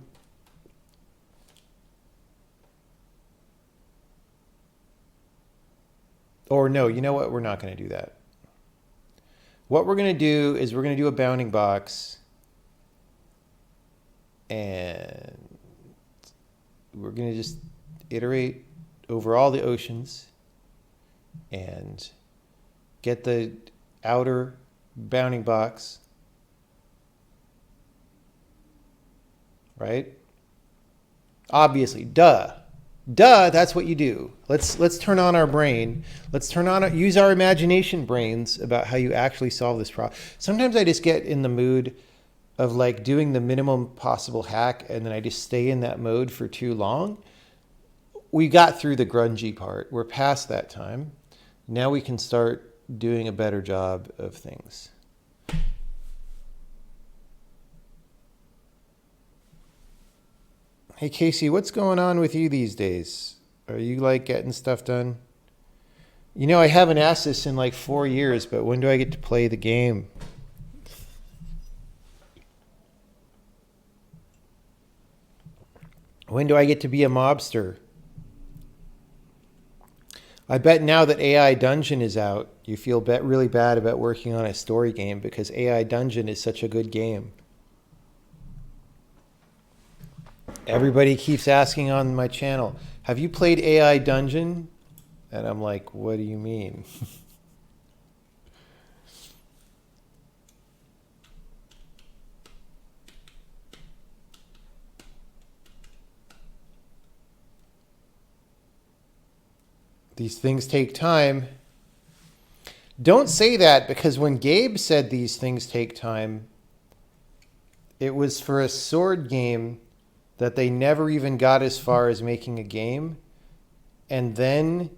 S1: no, you know what? We're not going to do that. What we're going to do is we're going to do a bounding box. And we're going to just iterate over all the oceans and get the outer bounding box, right? Obviously, duh, that's what you do. Let's turn on our brain. Let's use our imagination brains about how you actually solve this problem. Sometimes I just get in the mood of like doing the minimum possible hack and then I just stay in that mode for too long. We got through the grungy part. We're past that time. Now we can start doing a better job of things. Hey, Casey, what's going on with you these days? Are you like getting stuff done? You know, I haven't asked this in like 4 years, but when do I get to play the game? When do I get to be a mobster? I bet now that AI Dungeon is out, you feel really bad about working on a story game because AI Dungeon is such a good game. Everybody keeps asking on my channel, have you played AI Dungeon? And I'm like, what do you mean? These things take time. Don't say that, because when Gabe said these things take time, it was for a sword game that they never even got as far as making a game. And then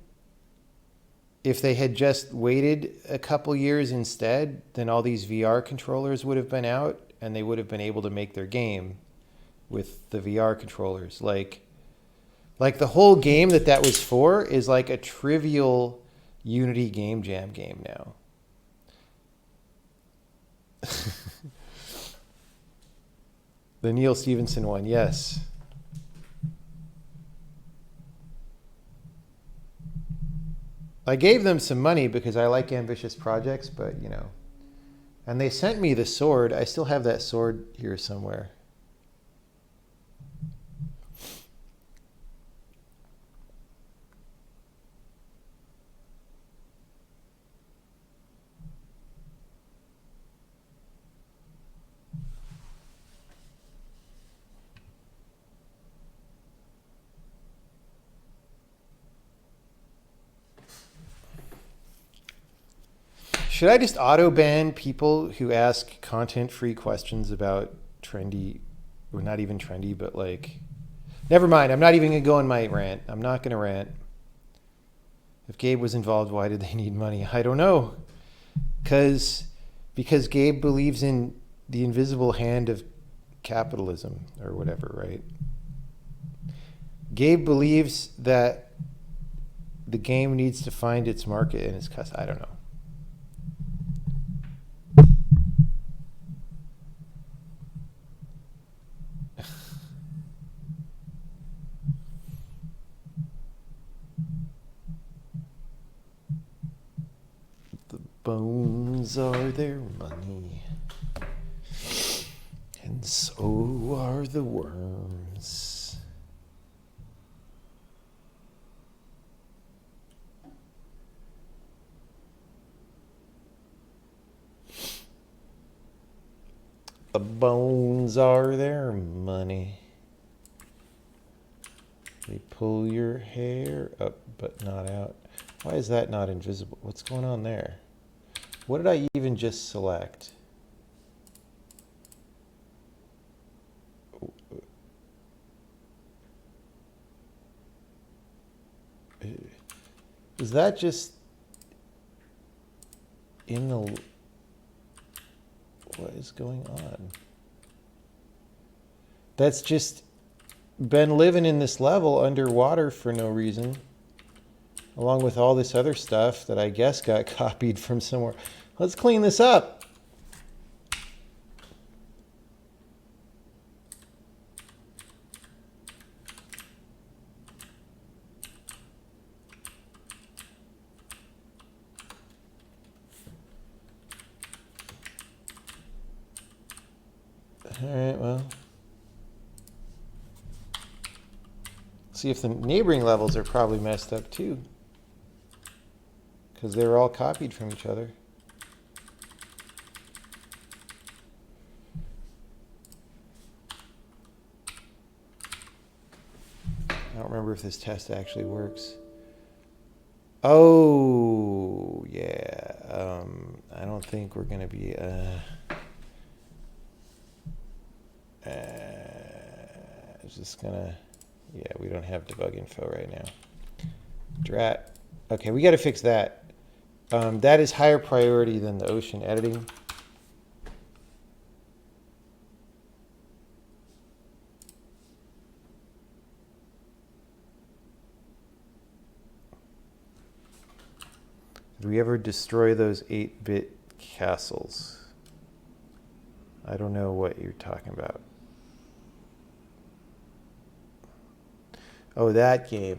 S1: if they had just waited a couple years instead, then all these VR controllers would have been out and they would have been able to make their game with the VR controllers. Like the whole game that was for is like a trivial Unity Game Jam game now. The Neil Stevenson one, yes. I gave them some money because I like ambitious projects, but you know. And they sent me the sword. I still have that sword here somewhere. Should I just auto-ban people who ask content-free questions about trendy, or not even trendy, but like, never mind. I'm not even going to go on my rant. I'm not going to rant. If Gabe was involved, why did they need money? I don't know. Because Gabe believes in the invisible hand of capitalism or whatever, right? Gabe believes that the game needs to find its market and its customer. I don't know. Bones are their money, and so are the worms. The bones are their money. They pull your hair up but not out. Why is that not invisible? What's going on there? What did I even just select? Is that just in the... What is going on? That's just been living in this level underwater for no reason, along with all this other stuff that I guess got copied from somewhere. Let's clean this up. All right, well. See if the neighboring levels are probably messed up too, because they were all copied from each other. I don't remember if this test actually works. Oh, yeah. I don't think we're going to be... just going to... Yeah, we don't have debug info right now. Drat. Okay, we got to fix that. That is higher priority than the ocean editing. Did we ever destroy those 8-bit castles? I don't know what you're talking about. Oh, that game.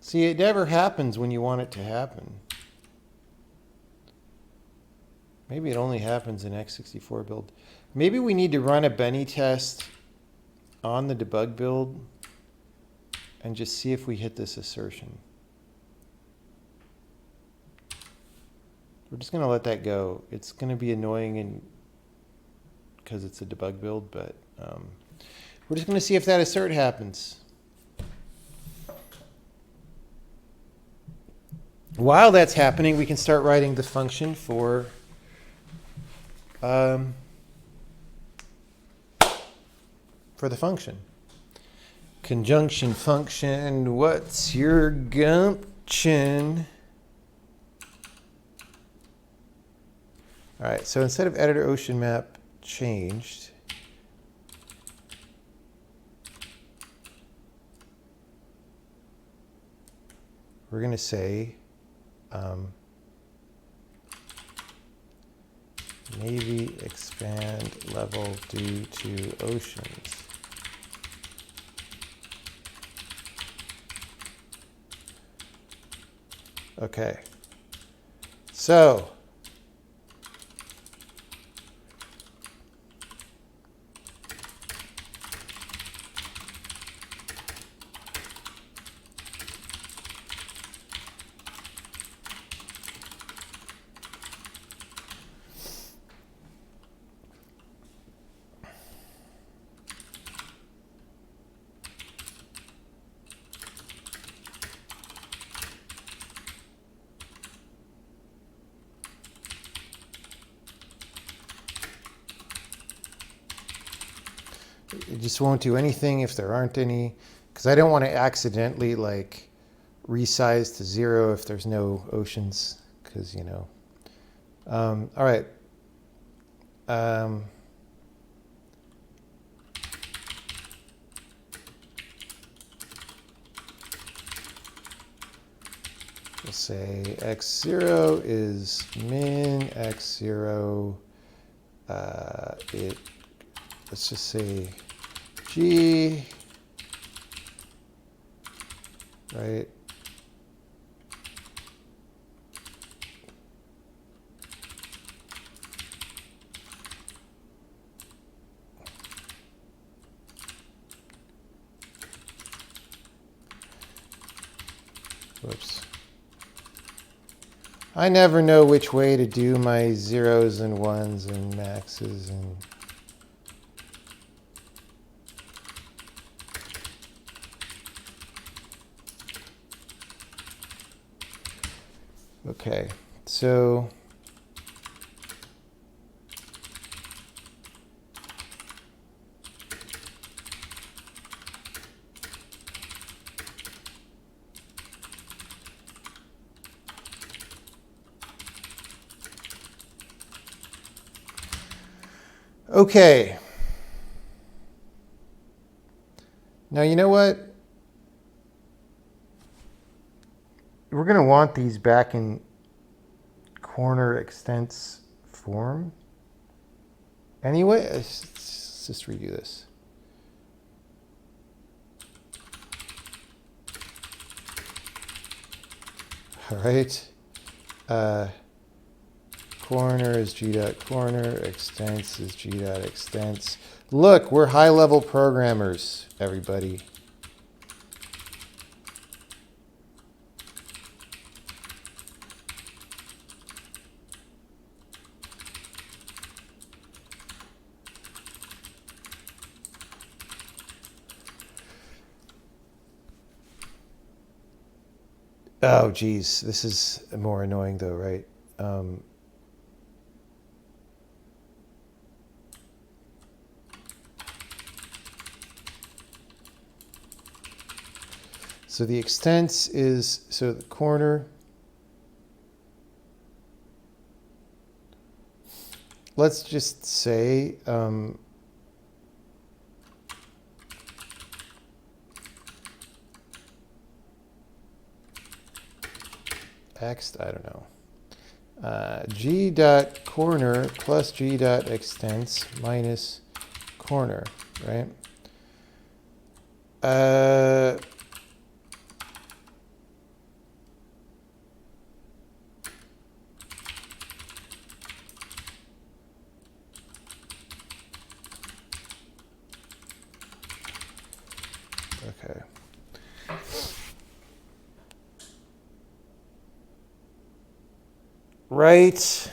S1: See, it never happens when you want it to happen. Maybe it only happens in x64 build. Maybe we need to run a Benny test on the debug build and just see if we hit this assertion. We're just going to let that go. It's going to be annoying and because it's a debug build, but we're just going to see if that assert happens. While that's happening, we can start writing the function for the function. Conjunction function, what's your gumption? All right, so instead of editor ocean map changed, we're going to say Navy expand level due to oceans. Okay, so it just won't do anything if there aren't any, because I don't want to accidentally like resize to 0 if there's no oceans, because you know. All right. We'll say x0 is min, x0, let's just say G, right? Whoops. I never know which way to do my zeros and ones and maxes and okay, so okay. Now, you know what? We're going to want these back in corner extents form. Anyway, let's just redo this. All right. Corner is g.corner, extents is g.extents. Look, we're high-level programmers, everybody. Oh, geez, this is more annoying though, right? So the extents is, so the corner, let's just say, X, I don't know, g.corner plus g.extents minus corner, right? Okay. Right.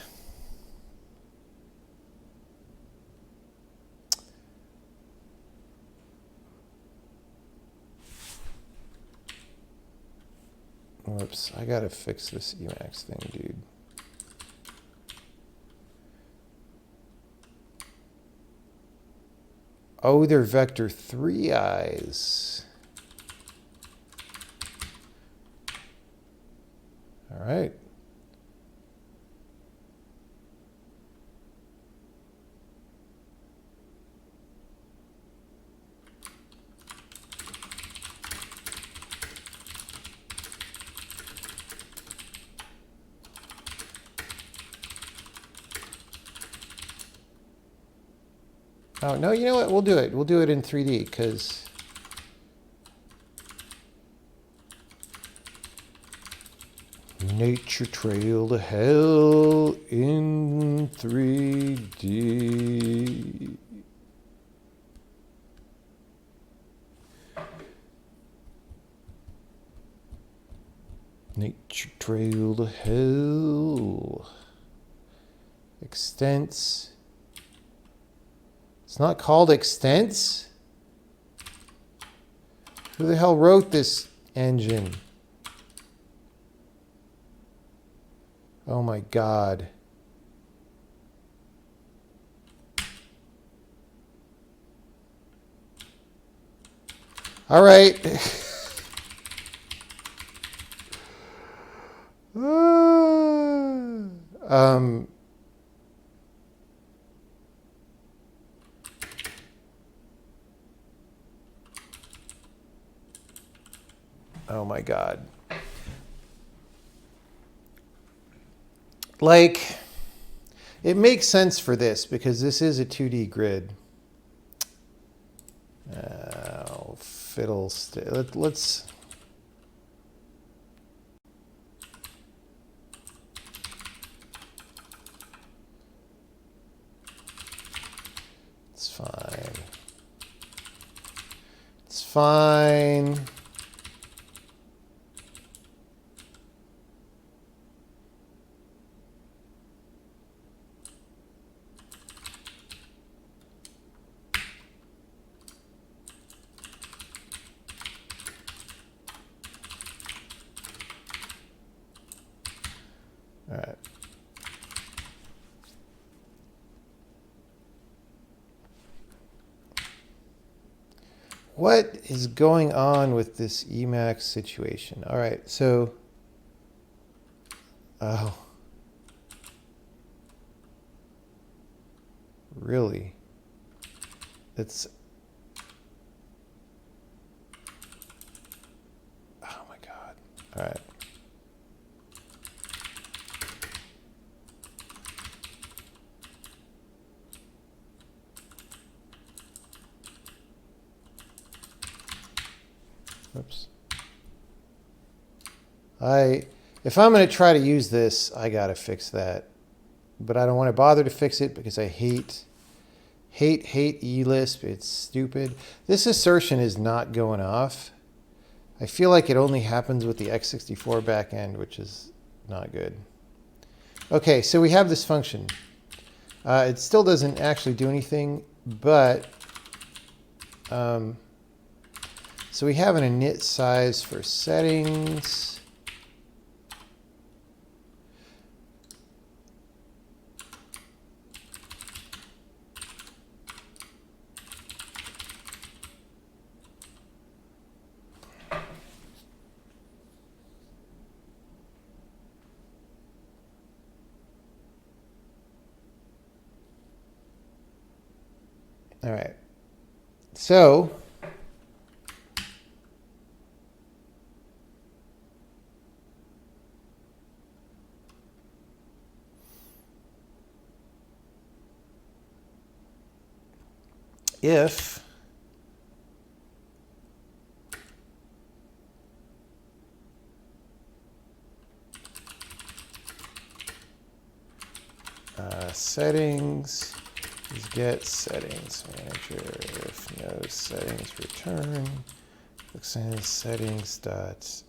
S1: Whoops, I gotta fix this Emacs thing, dude. Oh, they're vector 3 eyes. All right. Oh, no, you know what? We'll do it. We'll do it in 3D because... Nature Trail to Hell in 3D. Nature Trail to Hell. Extents. It's not called Extents? Who the hell wrote this engine? Oh my God. All right. Oh my God. Like, it makes sense for this because this is a 2D grid. Oh, let's... It's fine. It's fine. All right. What is going on with this Emacs situation? All right, so... Oh. Really? It's... Oh my God. All right. Oops. If I'm going to try to use this, I got to fix that. But I don't want to bother to fix it because I hate eLisp. It's stupid. This assertion is not going off. I feel like it only happens with the x64 backend, which is not good. Okay, so we have this function. It still doesn't actually do anything, but... so we have an init size for settings. All right. So if settings is get settings manager, if no settings return, settings dot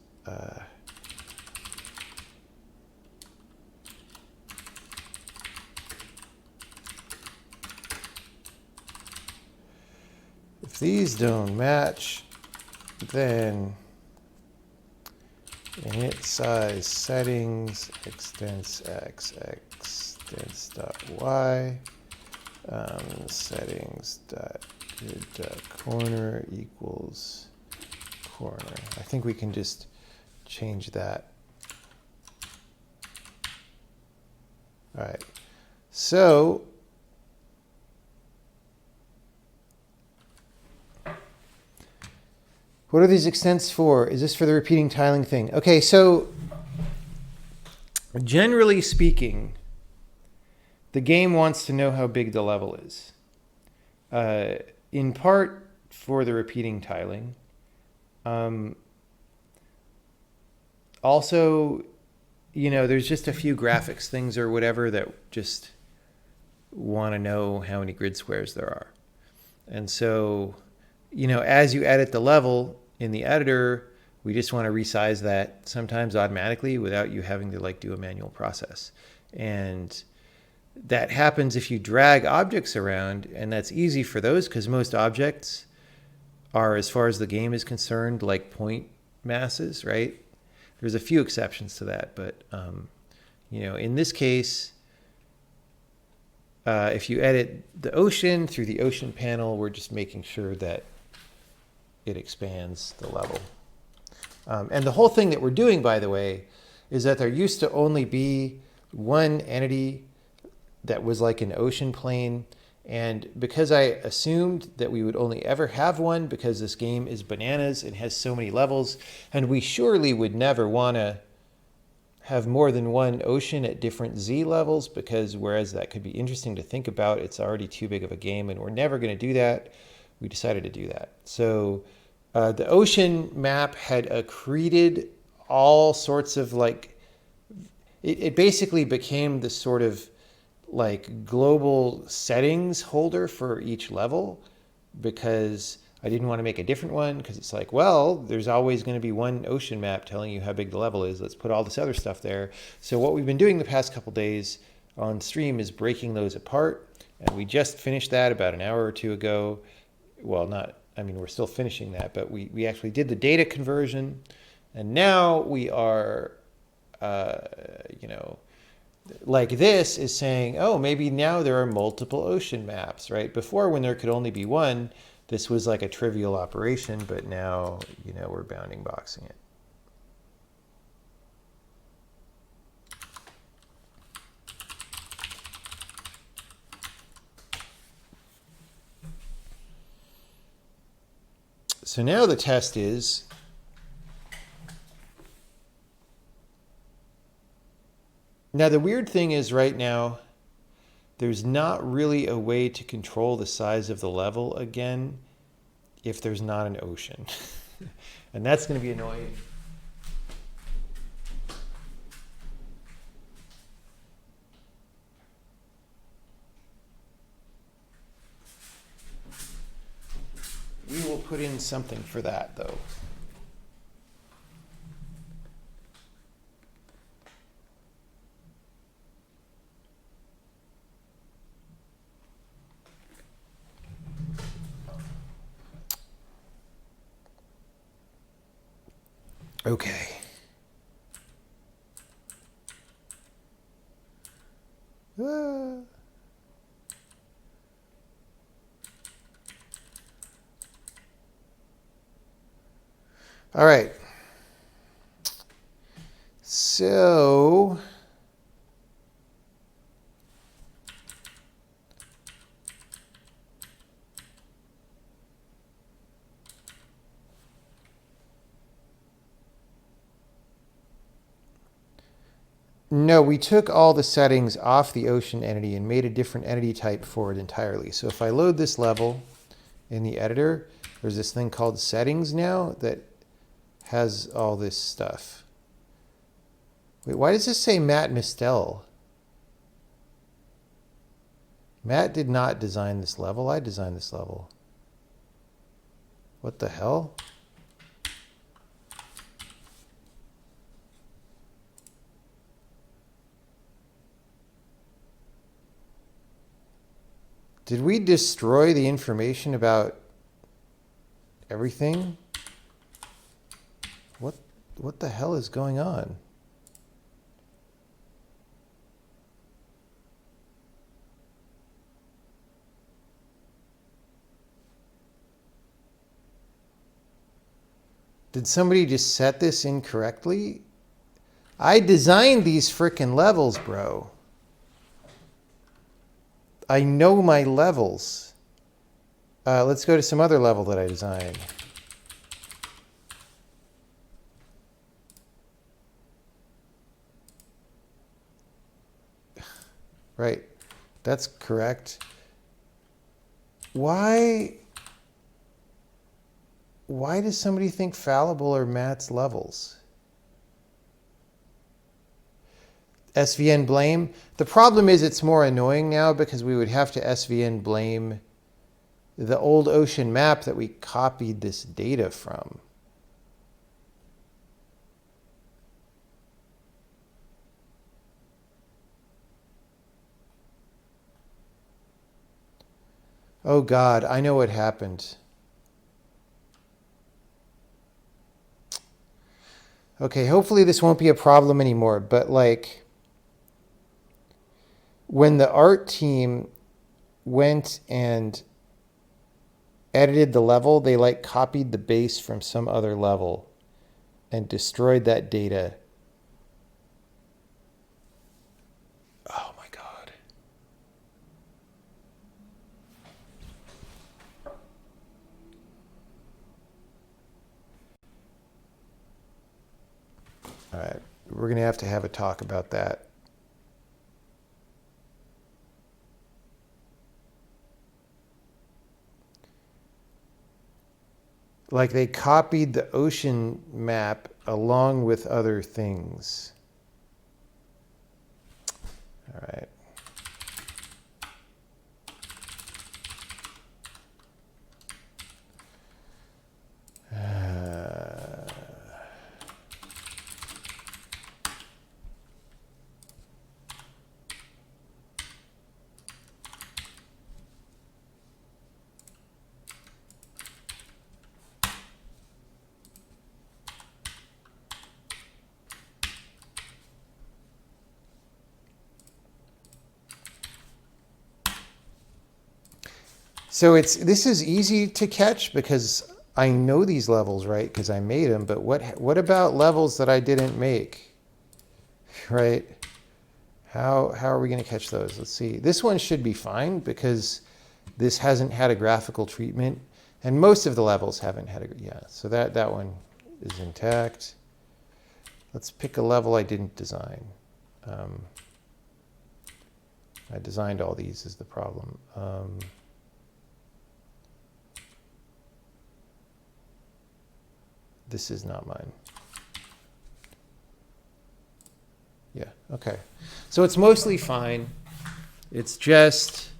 S1: If these don't match, then init size settings extents x extents dot y settings dot grid dot corner equals corner. I think we can just change that. All right. So what are these extents for? Is this for the repeating tiling thing? Okay, so generally speaking, the game wants to know how big the level is. In part for the repeating tiling. Also, you know, there's just a few graphics things or whatever that just want to know how many grid squares there are. And so, you know, as you edit the level in the editor, we just want to resize that sometimes automatically without you having to like do a manual process. And that happens if you drag objects around, and that's easy for those because most objects are, as far as the game is concerned, like point masses, right? There's a few exceptions to that, but you know, in this case, if you edit the ocean through the ocean panel, we're just making sure that it expands the level. And the whole thing that we're doing, by the way, is that there used to only be one entity that was like an ocean plane. And because I assumed that we would only ever have one because this game is bananas and has so many levels, and we surely would never want to have more than one ocean at different Z levels, because whereas that could be interesting to think about, it's already too big of a game and we're never going to do that. We decided to do that. So the ocean map had accreted all sorts of like, it basically became the sort of like global settings holder for each level, because I didn't want to make a different one, because it's like, well, there's always going to be one ocean map telling you how big the level is. Let's put all this other stuff there. So what we've been doing the past couple days on stream is breaking those apart. And we just finished that about an hour or two ago. Well, not, I mean, we're still finishing that, but we actually did the data conversion. And now we are, you know, like this is saying, oh, maybe now there are multiple ocean maps, right? Before, when there could only be one, this was like a trivial operation, but now, you know, we're bounding boxing it. So now the test is, now the weird thing is right now, there's not really a way to control the size of the level again if there's not an ocean. And that's going to be annoying. We will put in something for that, though. Okay. All right. So no, we took all the settings off the ocean entity and made a different entity type for it entirely. So if I load this level in the editor, there's this thing called settings now that has all this stuff. Wait, why does this say Matt Mistel? Matt did not design this level. I designed this level. What the hell? Did we destroy the information about everything? What the hell is going on? Did somebody just set this incorrectly? I designed these frickin' levels, bro. I know my levels. Let's go to some other level that I designed. Right. That's correct. Why does somebody think fallible are Matt's levels? SVN blame. The problem is it's more annoying now because we would have to SVN blame the old ocean map that we copied this data from. Oh God, I know what happened. Okay, hopefully this won't be a problem anymore, but like when the art team went and edited the level, they like copied the base from some other level and destroyed that data. Oh my God. All right, we're going to have a talk about that. Like they copied the ocean map along with other things. All right. So this is easy to catch because I know these levels, right? Because I made them. But what about levels that I didn't make, right? How are we going to catch those? Let's see. This one should be fine because this hasn't had a graphical treatment, and most of the levels haven't had a yeah. So that one is intact. Let's pick a level I didn't design. I designed all these is the problem. This is not mine. Yeah, okay. So it's mostly fine. It's just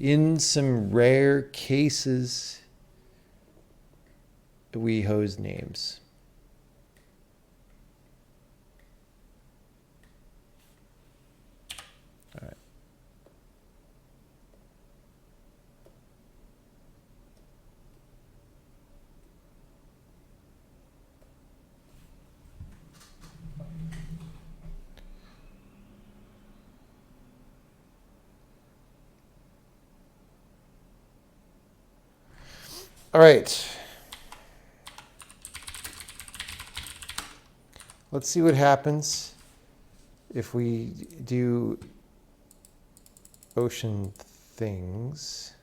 S1: in some rare cases we hose names. All right. All right. Let's see what happens if we do ocean things.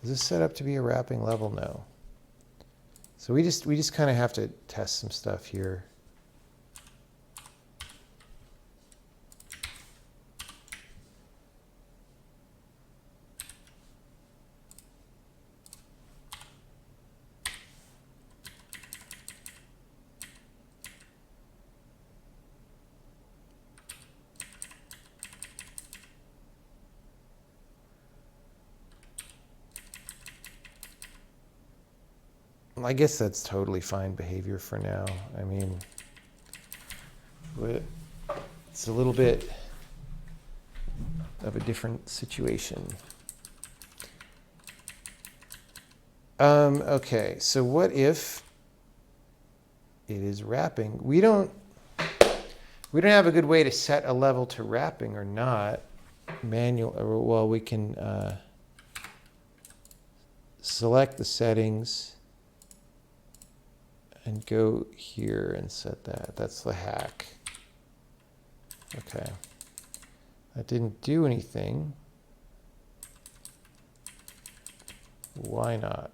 S1: Is this set up to be a wrapping level? No. So we just kind of have to test some stuff here. I guess that's totally fine behavior for now. I mean, it's a little bit of a different situation. Okay, so what if it is wrapping? We don't have a good way to set a level to wrapping or not. Manual, well, we can select the settings and go here and set that. That's the hack. Okay. That didn't do anything. Why not?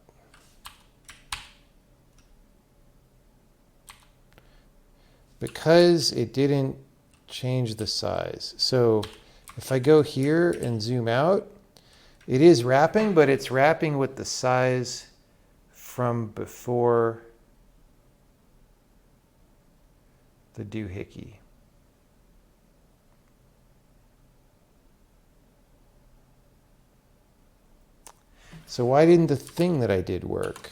S1: Because it didn't change the size. So if I go here and zoom out, it is wrapping, but it's wrapping with the size from before the doohickey. So why didn't the thing that I did work?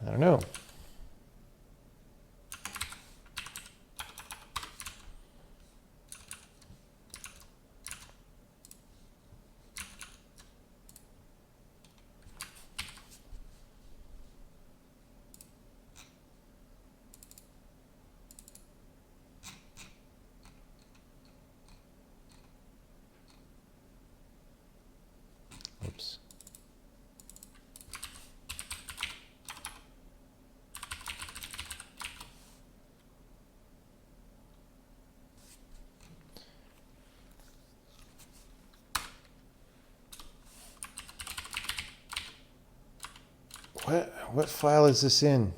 S1: I don't know. Oops. What file is this in?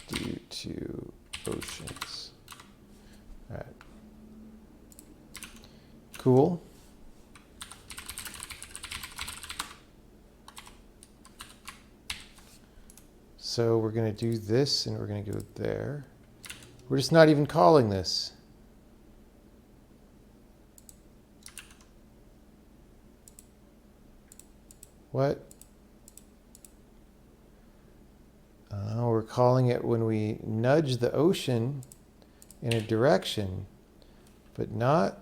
S1: Due to oceans. All right. Cool. So we're going to do this and we're going to go there. We're just not even calling this. What? We're calling it when we nudge the ocean in a direction, but not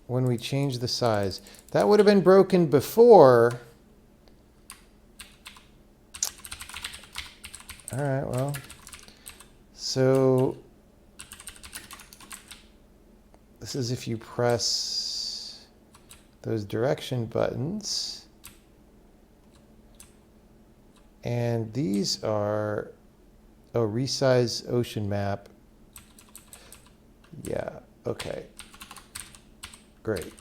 S1: when we change the size. That would have been broken before. All right, well, so this is if you press those direction buttons. And these are, resize ocean map. Yeah, okay. Great.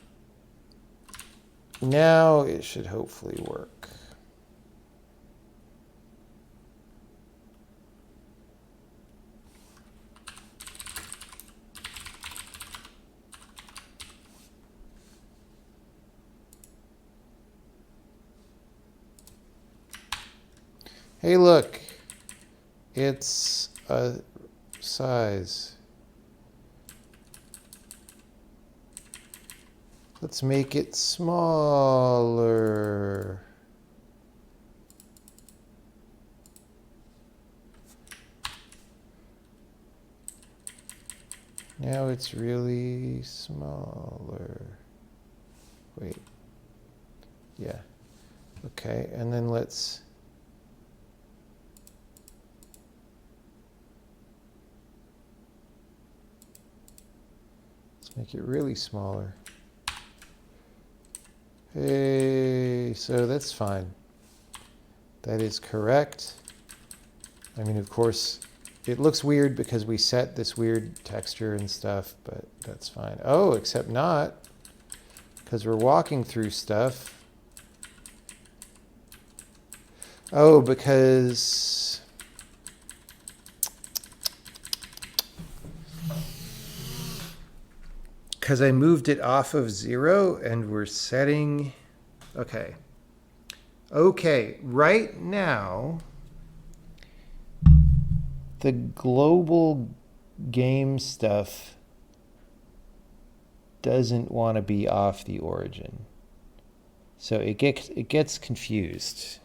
S1: Now it should hopefully work. Hey, look, it's a size. Let's make it smaller. Now it's really smaller. Wait. Yeah. Okay, and then let's make it really smaller. Hey, so that's fine. That is correct. I mean, of course, it looks weird because we set this weird texture and stuff, but that's fine. Oh, except not, because we're walking through stuff. Oh, because I moved it off of 0 and we're setting, okay. Okay, right now, the global game stuff doesn't want to be off the origin. So it gets confused.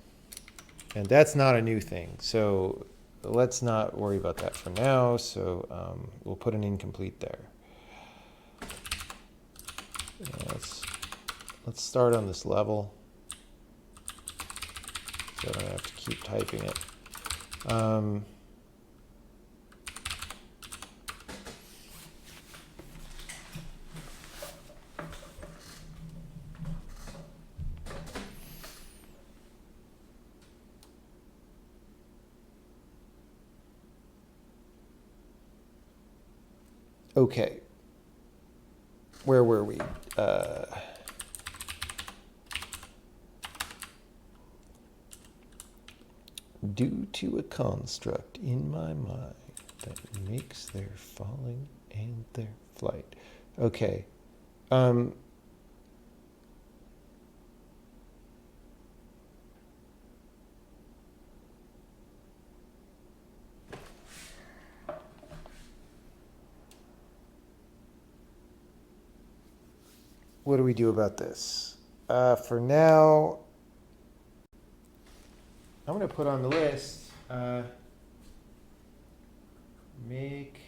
S1: And that's not a new thing. So let's not worry about that for now. So we'll put an incomplete there. Let's start on this level. So I don't have to keep typing it. Okay. Where were we? Due to a construct in my mind that makes their falling and their flight. Okay. What do we do about this? For now, I'm going to put on the list, make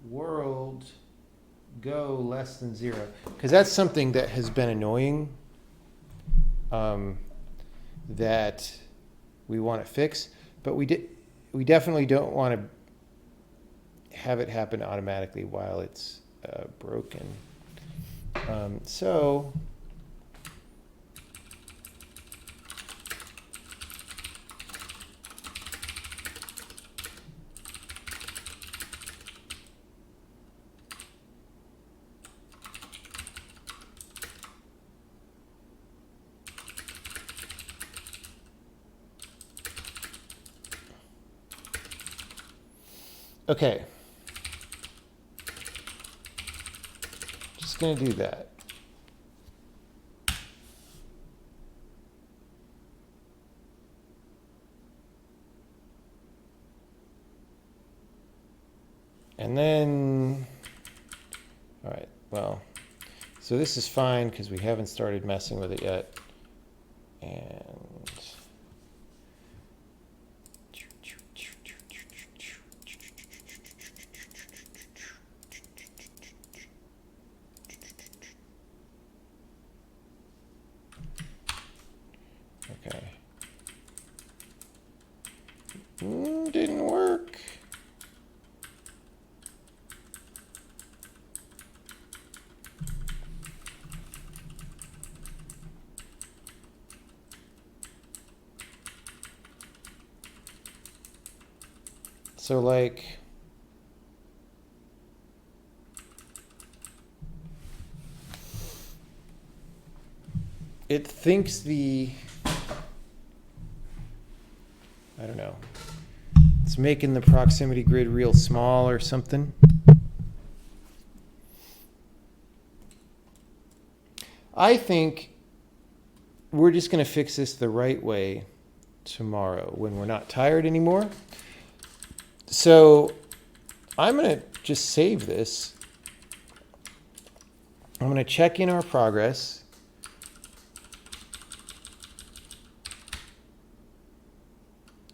S1: world go less than 0. Because that's something that has been annoying that we want to fix. But we definitely don't want to have it happen automatically while it's broken. So okay. Just going to do that. And then, all right, well, so this is fine because we haven't started messing with it yet. And okay. Didn't work. So like, it thinks I don't know, it's making the proximity grid real small or something. I think we're just going to fix this the right way tomorrow when we're not tired anymore. So I'm going to just save this. I'm going to check in our progress.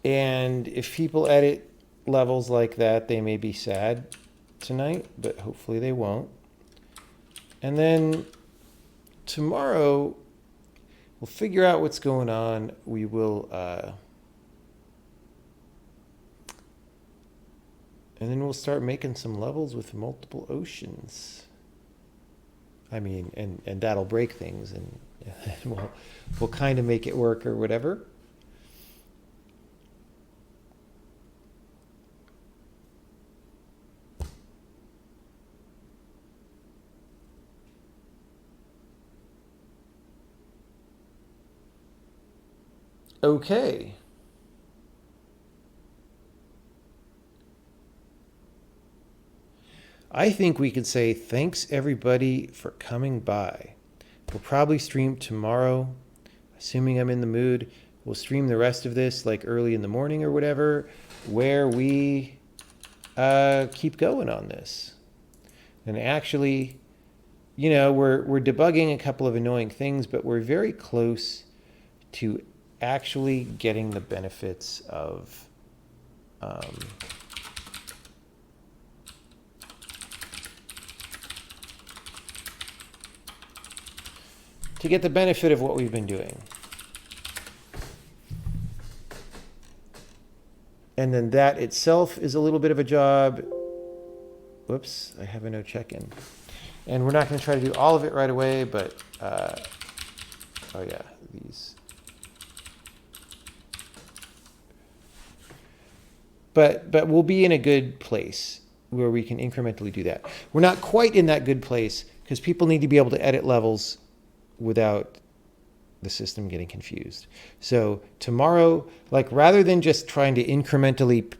S1: And if people edit levels like that, they may be sad tonight, but hopefully they won't. And then tomorrow, we'll figure out what's going on. We will, and then we'll start making some levels with multiple oceans. I mean, and that'll break things, and we'll kind of make it work or whatever. Okay. I think we could say thanks everybody for coming by. We'll probably stream tomorrow. assuming I'm in the mood, we'll stream the rest of this like early in the morning or whatever, where we keep going on this. And actually, you know, we're debugging a couple of annoying things, but we're very close to actually getting the benefits of to get the benefit of what we've been doing. And then that itself is a little bit of a job. Whoops, I have a no check-in. And we're not going to try to do all of it right away, but, oh yeah, these. But we'll be in a good place where we can incrementally do that. We're not quite in that good place because people need to be able to edit levels without the system getting confused. So tomorrow, like rather than just trying to incrementally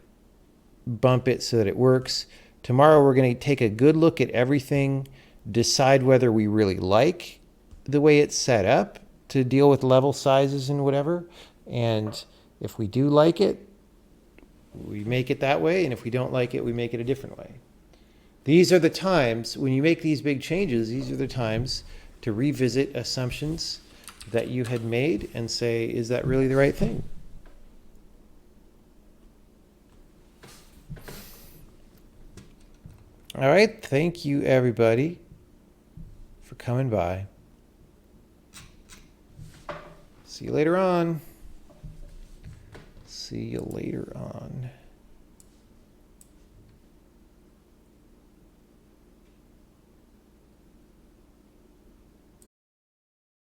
S1: bump it so that it works, tomorrow we're going to take a good look at everything, decide whether we really like the way it's set up to deal with level sizes and whatever. And if we do like it, we make it that way. And if we don't like it, we make it a different way. These are the times when you make these big changes, these are the times to revisit assumptions that you had made and say, is that really the right thing? All right. Thank you, everybody, for coming by. See you later on. See you later on.